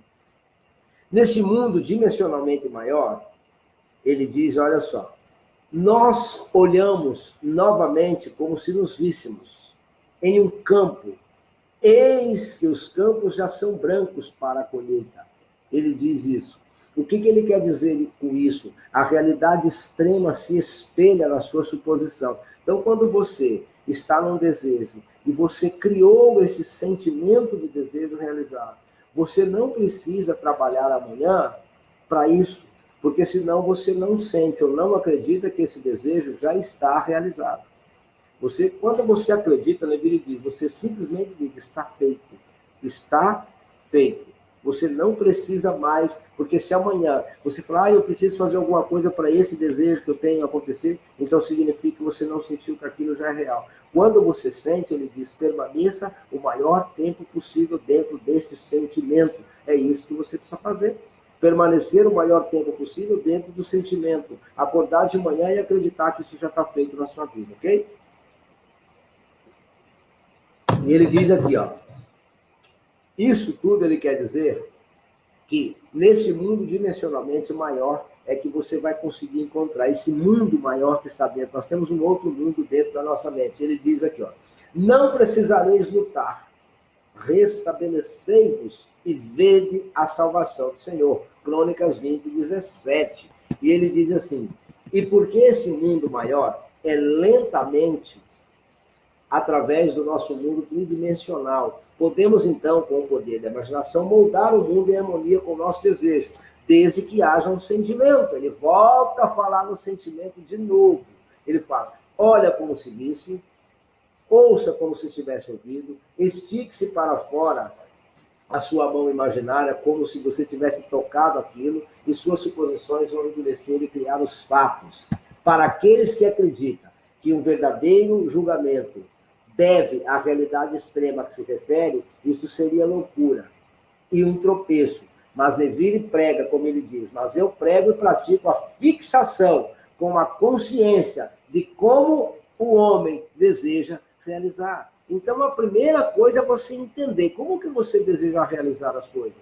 nesse mundo dimensionalmente maior, ele diz, olha só, nós olhamos novamente como se nos víssemos em um campo. Eis que os campos já são brancos para a colheita. Ele diz isso. O que ele quer dizer com isso? A realidade extrema se espelha na sua suposição. Então, quando você está num desejo e você criou esse sentimento de desejo realizado, você não precisa trabalhar amanhã para isso, porque senão você não sente ou não acredita que esse desejo já está realizado. Quando você acredita, Neville diz, você simplesmente diz, está feito. Está feito. Você não precisa mais, porque se amanhã você falar, eu preciso fazer alguma coisa para esse desejo que eu tenho acontecer, então significa que você não sentiu que aquilo já é real. Quando você sente, ele diz, permaneça o maior tempo possível dentro deste sentimento. É isso que você precisa fazer. Permanecer o maior tempo possível dentro do sentimento. Acordar de manhã e acreditar que isso já está feito na sua vida, ok? E ele diz aqui, ó, isso tudo ele quer dizer que nesse mundo dimensionalmente maior é que você vai conseguir encontrar esse mundo maior que está dentro. Nós temos um outro mundo dentro da nossa mente. Ele diz aqui, ó, não precisareis lutar, restabelecei-vos e vede a salvação do Senhor. Crônicas 20, 17. E ele diz assim, e porque esse mundo maior é lentamente através do nosso mundo tridimensional. Podemos, então, com o poder da imaginação, moldar o mundo em harmonia com o nosso desejo, desde que haja um sentimento. Ele volta a falar no sentimento de novo. Ele fala, olha como se visse, ouça como se estivesse ouvido, estique-se para fora a sua mão imaginária, como se você tivesse tocado aquilo, e suas suposições vão endurecer e criar os fatos. Para aqueles que acreditam que um verdadeiro julgamento deve à realidade extrema a que se refere, isso seria loucura e um tropeço. Mas Neville prega, como ele diz, mas eu prego e pratico a fixação com a consciência de como o homem deseja realizar. Então, a primeira coisa é você entender como que você deseja realizar as coisas.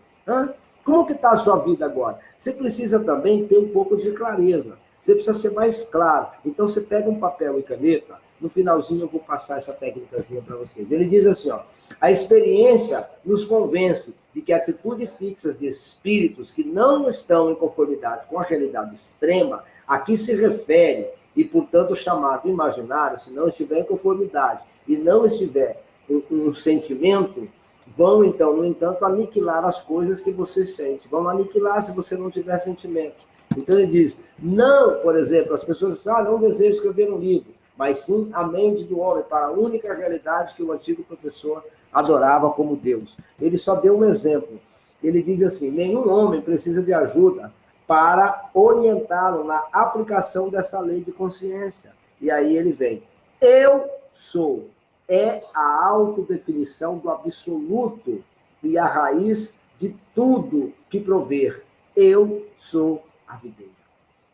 Como que está a sua vida agora? Você precisa também ter um pouco de clareza. Você precisa ser mais claro. Então, você pega um papel e caneta. No finalzinho, eu vou passar essa técnicazinha para vocês. Ele diz assim, ó, a experiência nos convence de que atitudes fixas de espíritos que não estão em conformidade com a realidade extrema, a que se refere, e, portanto, chamado imaginário, se não estiver em conformidade e não estiver um sentimento, vão, então, no entanto, aniquilar as coisas que você sente. Vão aniquilar se você não tiver sentimento. Então, ele diz, não, por exemplo, as pessoas dizem, não desejo escrever um livro, mas sim a mente do homem, para a única realidade que o antigo professor adorava como Deus. Ele só deu um exemplo. Ele diz assim, nenhum homem precisa de ajuda para orientá-lo na aplicação dessa lei de consciência. E aí ele vem. Eu sou. É a autodefinição do absoluto e a raiz de tudo que prover. Eu sou a videira.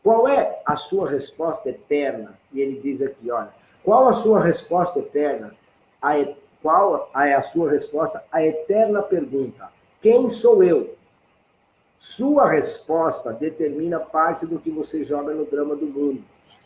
Qual é a sua resposta eterna? E ele diz aqui, olha, qual a sua resposta eterna? Qual é a sua resposta? A eterna pergunta. Quem sou eu? Sua resposta determina parte do que você joga no drama do mundo.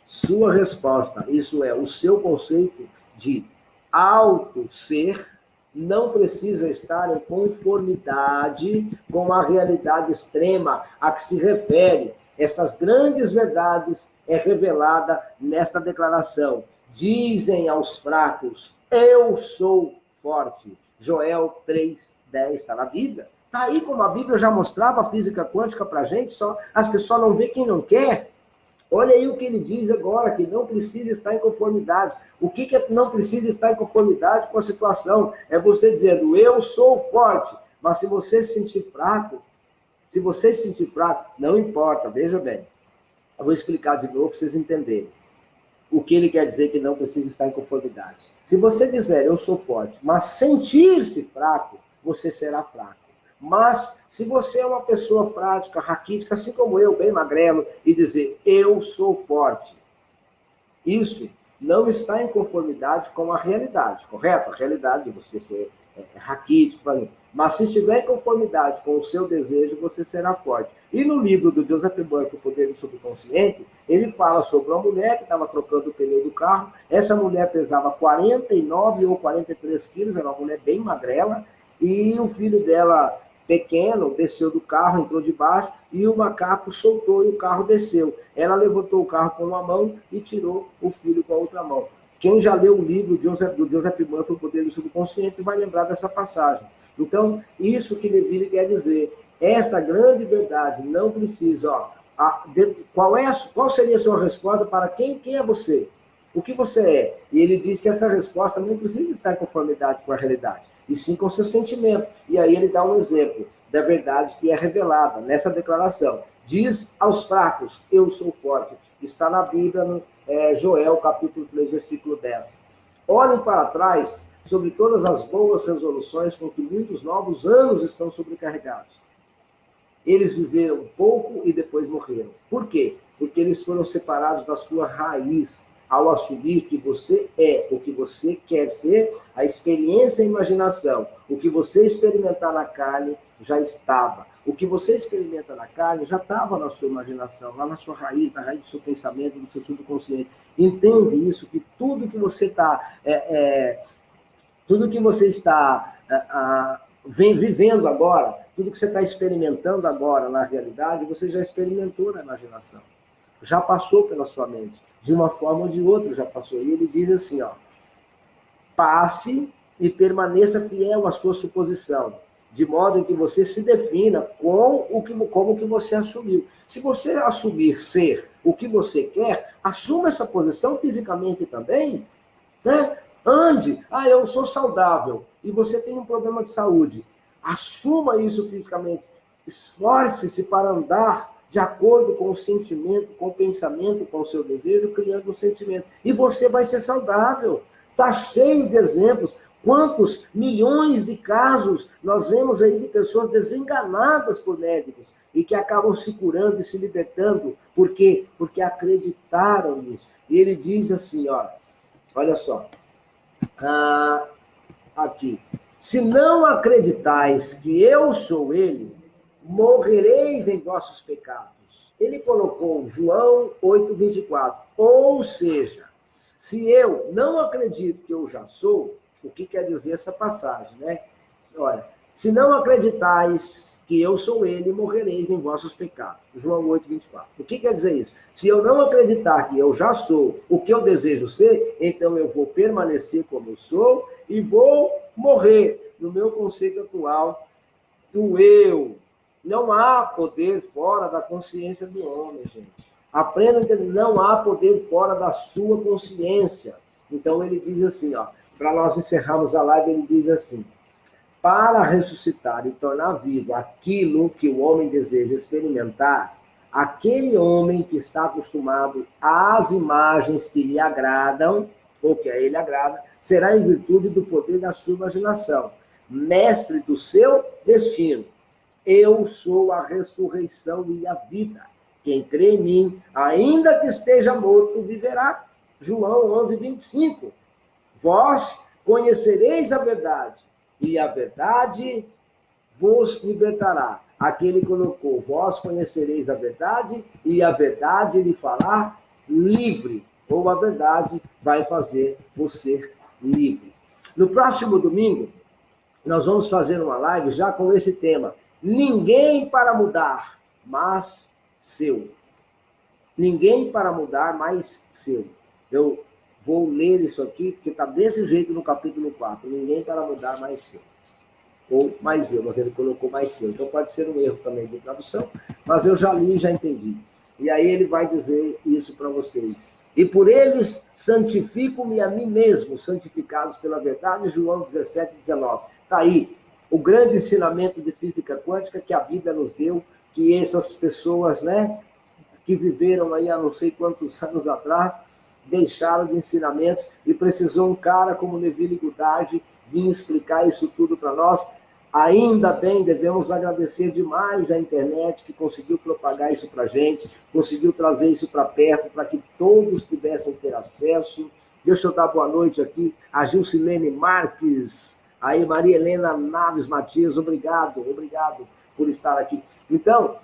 Sua resposta, isso é, o seu conceito de auto-ser, não precisa estar em conformidade com a realidade extrema a que se refere. Estas grandes verdades é revelada nesta declaração. Dizem aos fracos, eu sou forte. Joel 3:10, está na Bíblia. Está aí como a Bíblia já mostrava a física quântica para a gente, as pessoas não vê quem não quer. Olha aí o que ele diz agora, que não precisa estar em conformidade. O que é não precisa estar em conformidade com a situação? É você dizendo, eu sou forte, mas se você se sentir fraco, não importa, veja bem. Eu vou explicar de novo para vocês entenderem. O que ele quer dizer que não precisa estar em conformidade. Se você dizer, eu sou forte, mas sentir-se fraco, você será fraco. Mas, se você é uma pessoa prática, raquítica, assim como eu, bem magrelo, e dizer, eu sou forte, isso não está em conformidade com a realidade, correto? A realidade de você ser raquítico, mas se estiver em conformidade com o seu desejo, você será forte. E no livro do Joseph Burke, O Poder do Subconsciente, ele fala sobre uma mulher que estava trocando o pneu do carro. Essa mulher pesava 49 ou 43 quilos, era uma mulher bem magrela, e o filho dela, pequeno, desceu do carro, entrou debaixo, e o macaco soltou e o carro desceu. Ela levantou o carro com uma mão e tirou o filho com a outra mão. Quem já leu o livro do Joseph Murphy, O Poder do Subconsciente, vai lembrar dessa passagem. Então, isso que Neville quer dizer. Esta grande verdade não precisa... Qual seria a sua resposta para quem é você? O que você é? E ele diz que essa resposta não precisa estar em conformidade com a realidade, e sim com o seu sentimento. E aí ele dá um exemplo da verdade que é revelada nessa declaração. Diz aos fracos, eu sou forte. Está na Bíblia, no Joel, capítulo 3, versículo 10. Olhem para trás sobre todas as boas resoluções com que muitos novos anos estão sobrecarregados. Eles viveram pouco e depois morreram. Por quê? Porque eles foram separados da sua raiz, ao assumir que você é o que você quer ser, a experiência e a imaginação. O que você experimentar na carne já estava. O que você experimenta na carne já estava na sua imaginação, lá na sua raiz, na raiz do seu pensamento, do seu subconsciente. Entende isso, que tudo que você está... vem vivendo agora, tudo que você está experimentando agora na realidade, você já experimentou na imaginação. Já passou pela sua mente. De uma forma ou de outra já passou. E ele diz assim, passe e permaneça fiel à sua suposição, de modo que você se defina como que você assumiu. Se você assumir ser o que você quer, assuma essa posição fisicamente também, né? Ande, eu sou saudável, e você tem um problema de saúde. Assuma isso fisicamente. Esforce-se para andar de acordo com o sentimento, com o pensamento, com o seu desejo, criando um sentimento. E você vai ser saudável. Está cheio de exemplos. Quantos milhões de casos nós vemos aí de pessoas desenganadas por médicos e que acabam se curando e se libertando. Por quê? Porque acreditaram nisso. E ele diz assim, olha só. Aqui. Se não acreditais que eu sou ele, morrereis em vossos pecados. Ele colocou João 8:24. Ou seja, se eu não acredito que eu já sou, o que quer dizer essa passagem, né? Olha, se não acreditais que eu sou ele, morrereis em vossos pecados. João 8:24. O que quer dizer isso? Se eu não acreditar que eu já sou o que eu desejo ser, então eu vou permanecer como eu sou e vou morrer no meu conceito atual do eu. Não há poder fora da consciência do homem, gente. Aprenda a entender, não há poder fora da sua consciência. Então ele diz assim, para nós encerrarmos a live, ele diz assim, para ressuscitar e tornar vivo aquilo que o homem deseja experimentar, Aquele homem que está acostumado às imagens que lhe agradam, ou que a ele agrada, será em virtude do poder da sua imaginação, mestre do seu destino. Eu sou a ressurreição e a vida. Quem crê em mim, ainda que esteja morto, viverá. João 11:25. Vós conhecereis a verdade, e a verdade vos libertará. Aquele colocou, vós conhecereis a verdade, e a verdade lhe fará livre. Ou a verdade vai fazer você livre. No próximo domingo, nós vamos fazer uma live já com esse tema. Ninguém para mudar, mas seu. Ninguém para mudar, mas seu. Eu vou ler isso aqui, porque está desse jeito no capítulo 4. Ninguém para mudar, mais seu. Ou mais eu, mas ele colocou mais seu. Então pode ser um erro também de tradução, mas eu já li e já entendi. E aí ele vai dizer isso para vocês. E por eles santifico-me a mim mesmo, santificados pela verdade, João 17:19. Está aí o grande ensinamento de física quântica que a Bíblia nos deu, que essas pessoas, né, que viveram aí há não sei quantos anos atrás, deixaram de ensinamentos e precisou um cara como Neville Goddard vir explicar isso tudo para nós. Ainda bem, devemos agradecer demais à internet que conseguiu propagar isso para a gente, conseguiu trazer isso para perto, para que todos pudessem ter acesso. Deixa eu dar boa noite aqui a Gilcilene Marques, aí Maria Helena Naves Matias, obrigado por estar aqui. Então,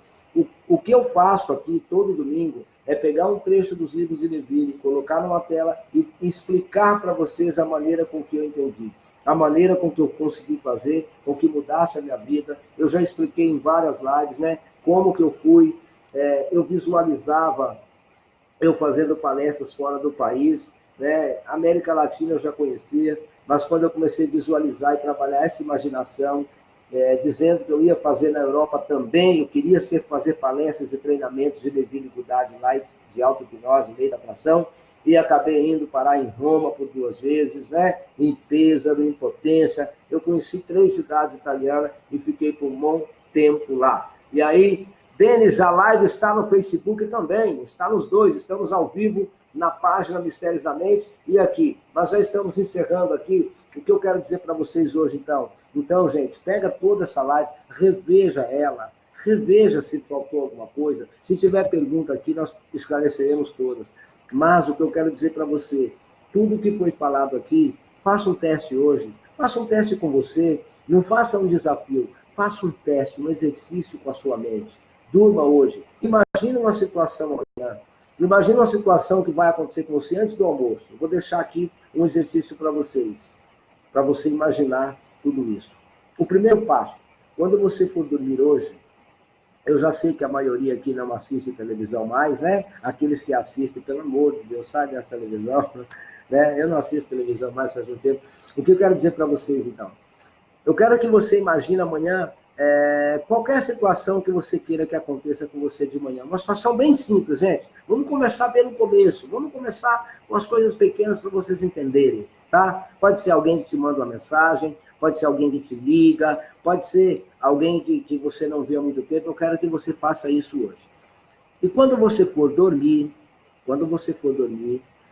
o que eu faço aqui todo domingo é pegar um trecho dos livros de Neville, colocar numa tela e explicar para vocês a maneira com que eu entendi, a maneira com que eu consegui fazer, com que mudasse a minha vida. Eu já expliquei em várias lives, né, como que eu fui, eu visualizava eu fazendo palestras fora do país, né, América Latina eu já conhecia, mas quando eu comecei a visualizar e trabalhar essa imaginação, dizendo que eu ia fazer na Europa também, eu queria fazer palestras e treinamentos de Neville Goddard lá de auto-hipnose, lei da atração, e acabei indo parar em Roma por 2 vezes, né? Em Pesaro, em Potência. Eu conheci 3 cidades italianas e fiquei por um bom tempo lá. E aí, Denis, a live está no Facebook também, está nos dois, estamos ao vivo na página Mistérios da Mente e aqui. Nós já estamos encerrando aqui. O que eu quero dizer para vocês hoje, então? Então, gente, pega toda essa live, reveja ela, reveja se faltou alguma coisa. Se tiver pergunta aqui, nós esclareceremos todas. Mas o que eu quero dizer para você, tudo que foi falado aqui, faça um teste hoje, faça um teste com você, não faça um desafio, faça um teste, um exercício com a sua mente. Durma hoje. Imagina uma situação amanhã. Imagina uma situação que vai acontecer com você antes do almoço. Eu vou deixar aqui um exercício para vocês, para você imaginar tudo isso. O primeiro passo, quando você for dormir hoje, eu já sei que a maioria aqui não assiste televisão mais, né? Aqueles que assistem, pelo amor de Deus, sai dessa televisão, né? Eu não assisto televisão mais faz um tempo. O que eu quero dizer para vocês, então? Eu quero que você imagine amanhã qualquer situação que você queira que aconteça com você de manhã. Uma situação bem simples, gente. Vamos começar pelo começo. Vamos começar com as coisas pequenas para vocês entenderem, tá? Pode ser alguém que te manda uma mensagem, pode ser alguém que te liga, pode ser alguém que você não vê há muito tempo. Eu quero que você faça isso hoje. E quando você for dormir,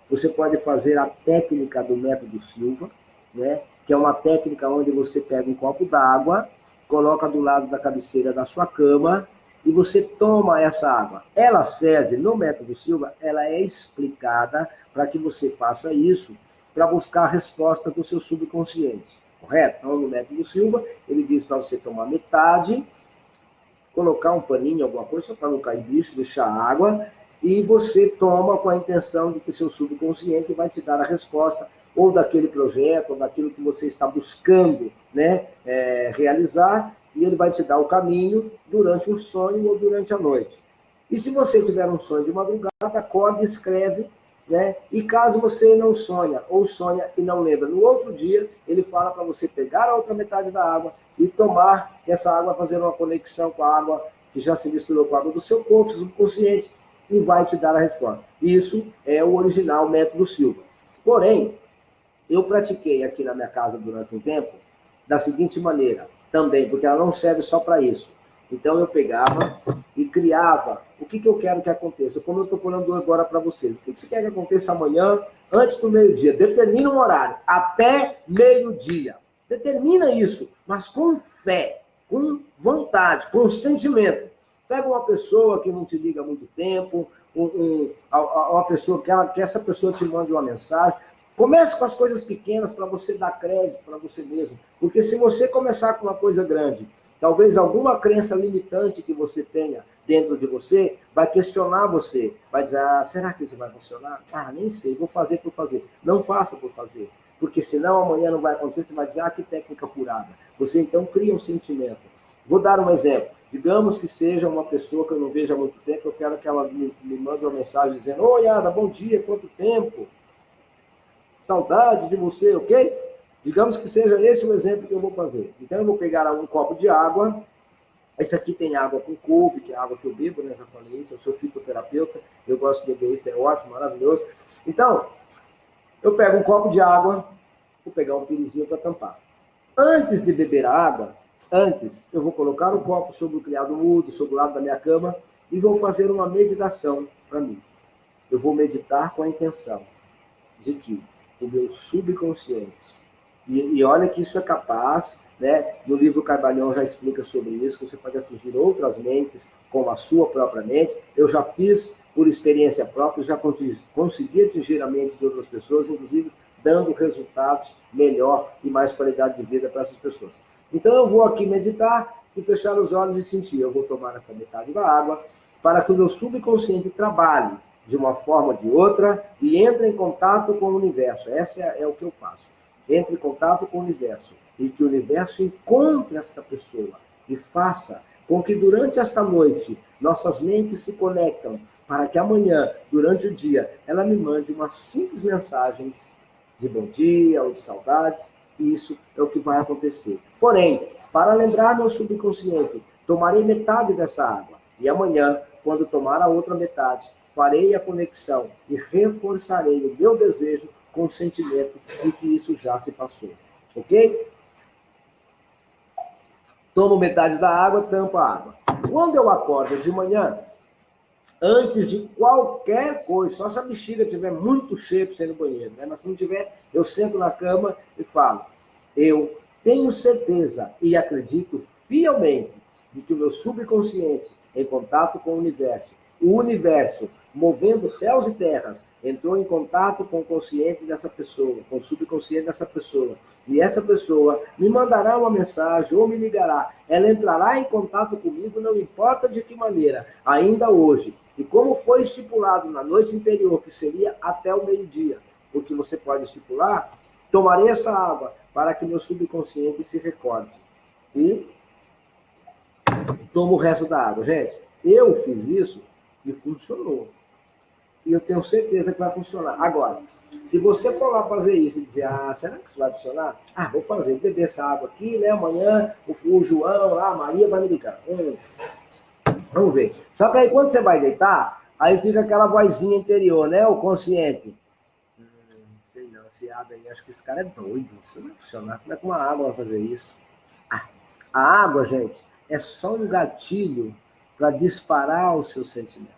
você pode fazer a técnica do método Silva, né? Que é uma técnica onde você pega um copo d'água, coloca do lado da cabeceira da sua cama e você toma essa água. Ela serve, no método Silva, ela é explicada para que você faça isso, para buscar a resposta do seu subconsciente. Correto? Então, no método Silva, ele diz para você tomar metade, colocar um paninho, alguma coisa, só para não cair bicho, deixar água, e você toma com a intenção de que seu subconsciente vai te dar a resposta, ou daquele projeto, ou daquilo que você está buscando, né, realizar, e ele vai te dar o caminho durante o sonho ou durante a noite. E se você tiver um sonho de madrugada, acorda e escreve, né? E caso você não sonha, ou sonha e não lembra, no outro dia, ele fala para você pegar a outra metade da água e tomar essa água, fazer uma conexão com a água que já se misturou com a água do seu corpo, subconsciente, e vai te dar a resposta. Isso é o original método Silva. Porém, eu pratiquei aqui na minha casa durante um tempo da seguinte maneira, também, porque ela não serve só para isso. Então eu pegava e criava o que eu quero que aconteça. Como eu estou falando agora para vocês. O que você quer que aconteça amanhã, antes do meio-dia? Determina um horário, até meio-dia. Determina isso, mas com fé, com vontade, com sentimento. Pega uma pessoa que não te liga há muito tempo, uma pessoa que essa pessoa te mande uma mensagem. Comece com as coisas pequenas para você dar crédito para você mesmo. Porque se você começar com uma coisa grande, talvez alguma crença limitante que você tenha dentro de você vai questionar você. Vai dizer, será que isso vai funcionar? Nem sei, vou fazer por fazer. Não faça por fazer. Porque senão amanhã não vai acontecer, você vai dizer, que técnica furada. Você então cria um sentimento. Vou dar um exemplo. Digamos que seja uma pessoa que eu não vejo há muito tempo, eu quero que ela me mande uma mensagem dizendo, oi, Ada, bom dia, quanto tempo? Saudade de você, ok? Digamos que seja esse o exemplo que eu vou fazer. Então eu vou pegar um copo de água. Esse aqui tem água com couve, que é a água que eu bebo, né? Já falei isso, eu sou fitoterapeuta, eu gosto de beber isso, é ótimo, maravilhoso. Então, eu pego um copo de água, vou pegar um pirizinho para tampar. Antes de beber a água, eu vou colocar o copo sobre o criado mudo, sobre o lado da minha cama, e vou fazer uma meditação para mim. Eu vou meditar com a intenção de que o meu subconsciente, e olha que isso é capaz, né? No livro Carvalhão já explica sobre isso, que você pode atingir outras mentes com a sua própria mente. Eu já fiz por experiência própria, já consegui atingir a mente de outras pessoas, inclusive dando resultados melhor e mais qualidade de vida para essas pessoas. Então eu vou aqui meditar e fechar os olhos e sentir. Eu vou tomar essa metade da água para que o meu subconsciente trabalhe de uma forma ou de outra e entre em contato com o universo. Essa é o que eu faço. Entre em contato com o universo e que o universo encontre esta pessoa e faça com que durante esta noite nossas mentes se conectam para que amanhã, durante o dia, ela me mande umas simples mensagens de bom dia ou de saudades, e isso é o que vai acontecer. Porém, para lembrar meu subconsciente, tomarei metade dessa água e amanhã, quando tomar a outra metade, farei a conexão e reforçarei o meu desejo com o sentimento de que isso já se passou. Ok? Tomo metade da água, tampo a água. Quando eu acordo de manhã, antes de qualquer coisa, só se a bexiga estiver muito cheia para sair no banheiro, né? Mas se não tiver, eu sento na cama e falo, eu tenho certeza e acredito fielmente de que o meu subconsciente, em contato com o universo, movendo céus e terras, entrou em contato com o consciente dessa pessoa, com o subconsciente dessa pessoa. E essa pessoa me mandará uma mensagem ou me ligará. Ela entrará em contato comigo, não importa de que maneira, ainda hoje. E como foi estipulado na noite anterior, que seria até o meio-dia, porque você pode estipular, tomarei essa água para que meu subconsciente se recorde. E tomo o resto da água. Gente, eu fiz isso e funcionou. E eu tenho certeza que vai funcionar. Agora, se você for lá fazer isso e dizer, será que isso vai funcionar? Vou fazer, beber essa água aqui, né? Amanhã o João, a Maria vai me ligar. Vamos ver. Só que aí quando você vai deitar, aí fica aquela vozinha interior, né? O consciente. Sei não, esse água aí, acho que esse cara é doido. Isso não vai funcionar. Como é que uma água vai fazer isso? A água, gente, é só um gatilho para disparar o seu sentimento.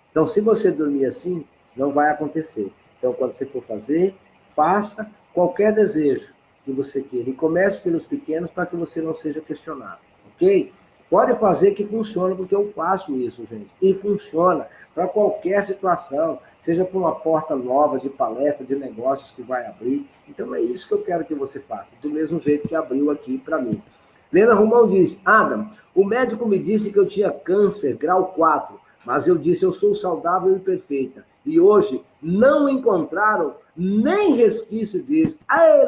Então, se você dormir assim, não vai acontecer. Então, quando você for fazer, faça qualquer desejo que você queira. E comece pelos pequenos para que você não seja questionado. Ok? Pode fazer que funcione, porque eu faço isso, gente. E funciona para qualquer situação, seja para uma porta nova de palestra, de negócios que vai abrir. Então, é isso que eu quero que você faça, do mesmo jeito que abriu aqui para mim. Lena Romão diz, Adam, o médico me disse que eu tinha câncer, grau 4, mas eu disse, eu sou saudável e perfeita. E hoje não encontraram nem resquício disso.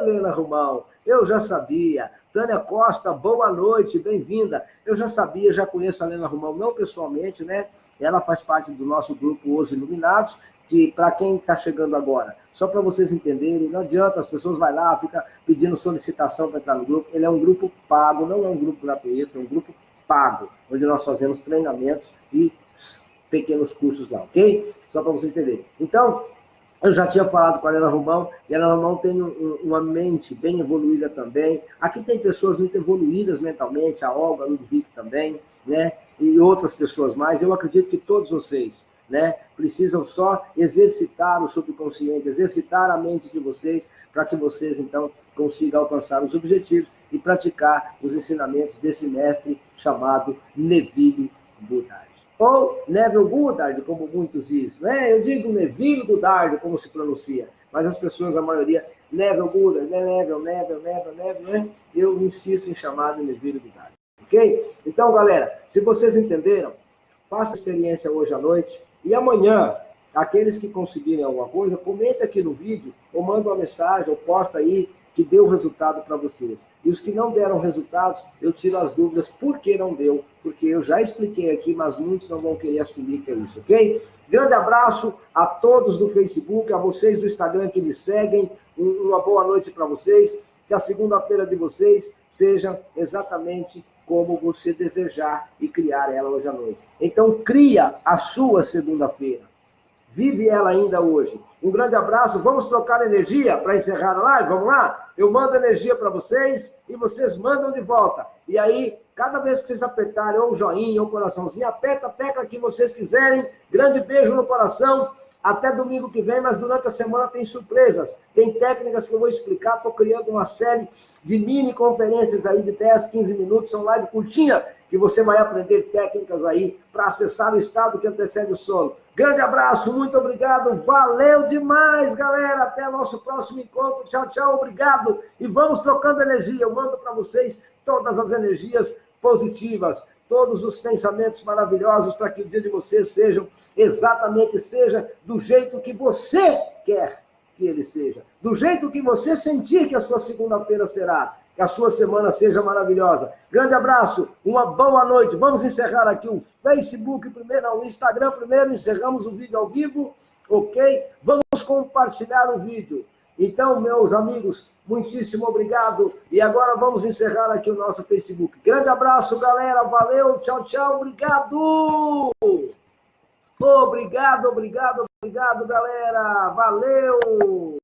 Lena Romão, eu já sabia. Tânia Costa, boa noite, bem-vinda. Eu já sabia, já conheço a Lena Romão, não pessoalmente, né? Ela faz parte do nosso grupo Os Iluminados, que para quem está chegando agora, só para vocês entenderem, não adianta, as pessoas vão lá, ficam pedindo solicitação para entrar no grupo. Ele é um grupo pago, não é um grupo gratuito, é um grupo pago, onde nós fazemos treinamentos e pequenos cursos lá, ok? Só para vocês entenderem. Então, eu já tinha falado com a Lena Romão, e a Lena Romão tem uma mente bem evoluída também. Aqui tem pessoas muito evoluídas mentalmente, a Olga, a Ludwig também. né, e outras pessoas mais, eu acredito que todos vocês, né, precisam só exercitar o subconsciente, exercitar a mente de vocês, para que vocês, então, consigam alcançar os objetivos e praticar os ensinamentos desse mestre chamado Neville Goddard. Ou Neville Goddard, como muitos dizem, né? Eu digo Neville Goddard, como se pronuncia, mas as pessoas, a maioria, Neville Goddard, Neville, né? Eu insisto em chamar de Neville Goddard, ok? Então, galera, se vocês entenderam, faça a experiência hoje à noite, e amanhã, aqueles que conseguirem alguma coisa, comenta aqui no vídeo, ou manda uma mensagem, ou posta aí, que deu resultado para vocês. E os que não deram resultados, eu tiro as dúvidas por que não deu, porque eu já expliquei aqui, mas muitos não vão querer assumir que é isso, ok? Grande abraço a todos do Facebook, a vocês do Instagram que me seguem, uma boa noite para vocês, que a segunda-feira de vocês seja exatamente como você desejar e criar ela hoje à noite. Então, cria a sua segunda-feira. Vive ela ainda hoje. Um grande abraço. Vamos trocar energia para encerrar a live? Vamos lá? Eu mando energia para vocês e vocês mandam de volta. E aí, cada vez que vocês apertarem ou o joinha ou o coraçãozinho, aperta a tecla que vocês quiserem. Grande beijo no coração. Até domingo que vem, mas durante a semana tem surpresas. Tem técnicas que eu vou explicar. Estou criando uma série de mini conferências aí de 10, 15 minutos. São live curtinha, que você vai aprender técnicas aí para acessar o estado que antecede o sono. Grande abraço, muito obrigado, valeu demais, galera, até o nosso próximo encontro, tchau, tchau, obrigado, e vamos trocando energia, eu mando para vocês todas as energias positivas, todos os pensamentos maravilhosos para que o dia de vocês seja do jeito que você quer que ele seja, do jeito que você sentir que a sua segunda-feira será, que a sua semana seja maravilhosa. Grande abraço, uma boa noite. Vamos encerrar aqui o Facebook primeiro, o Instagram primeiro, encerramos o vídeo ao vivo, ok? Vamos compartilhar o vídeo. Então, meus amigos, muitíssimo obrigado. E agora vamos encerrar aqui o nosso Facebook. Grande abraço, galera. Valeu, tchau, tchau, obrigado. Obrigado, galera. Valeu.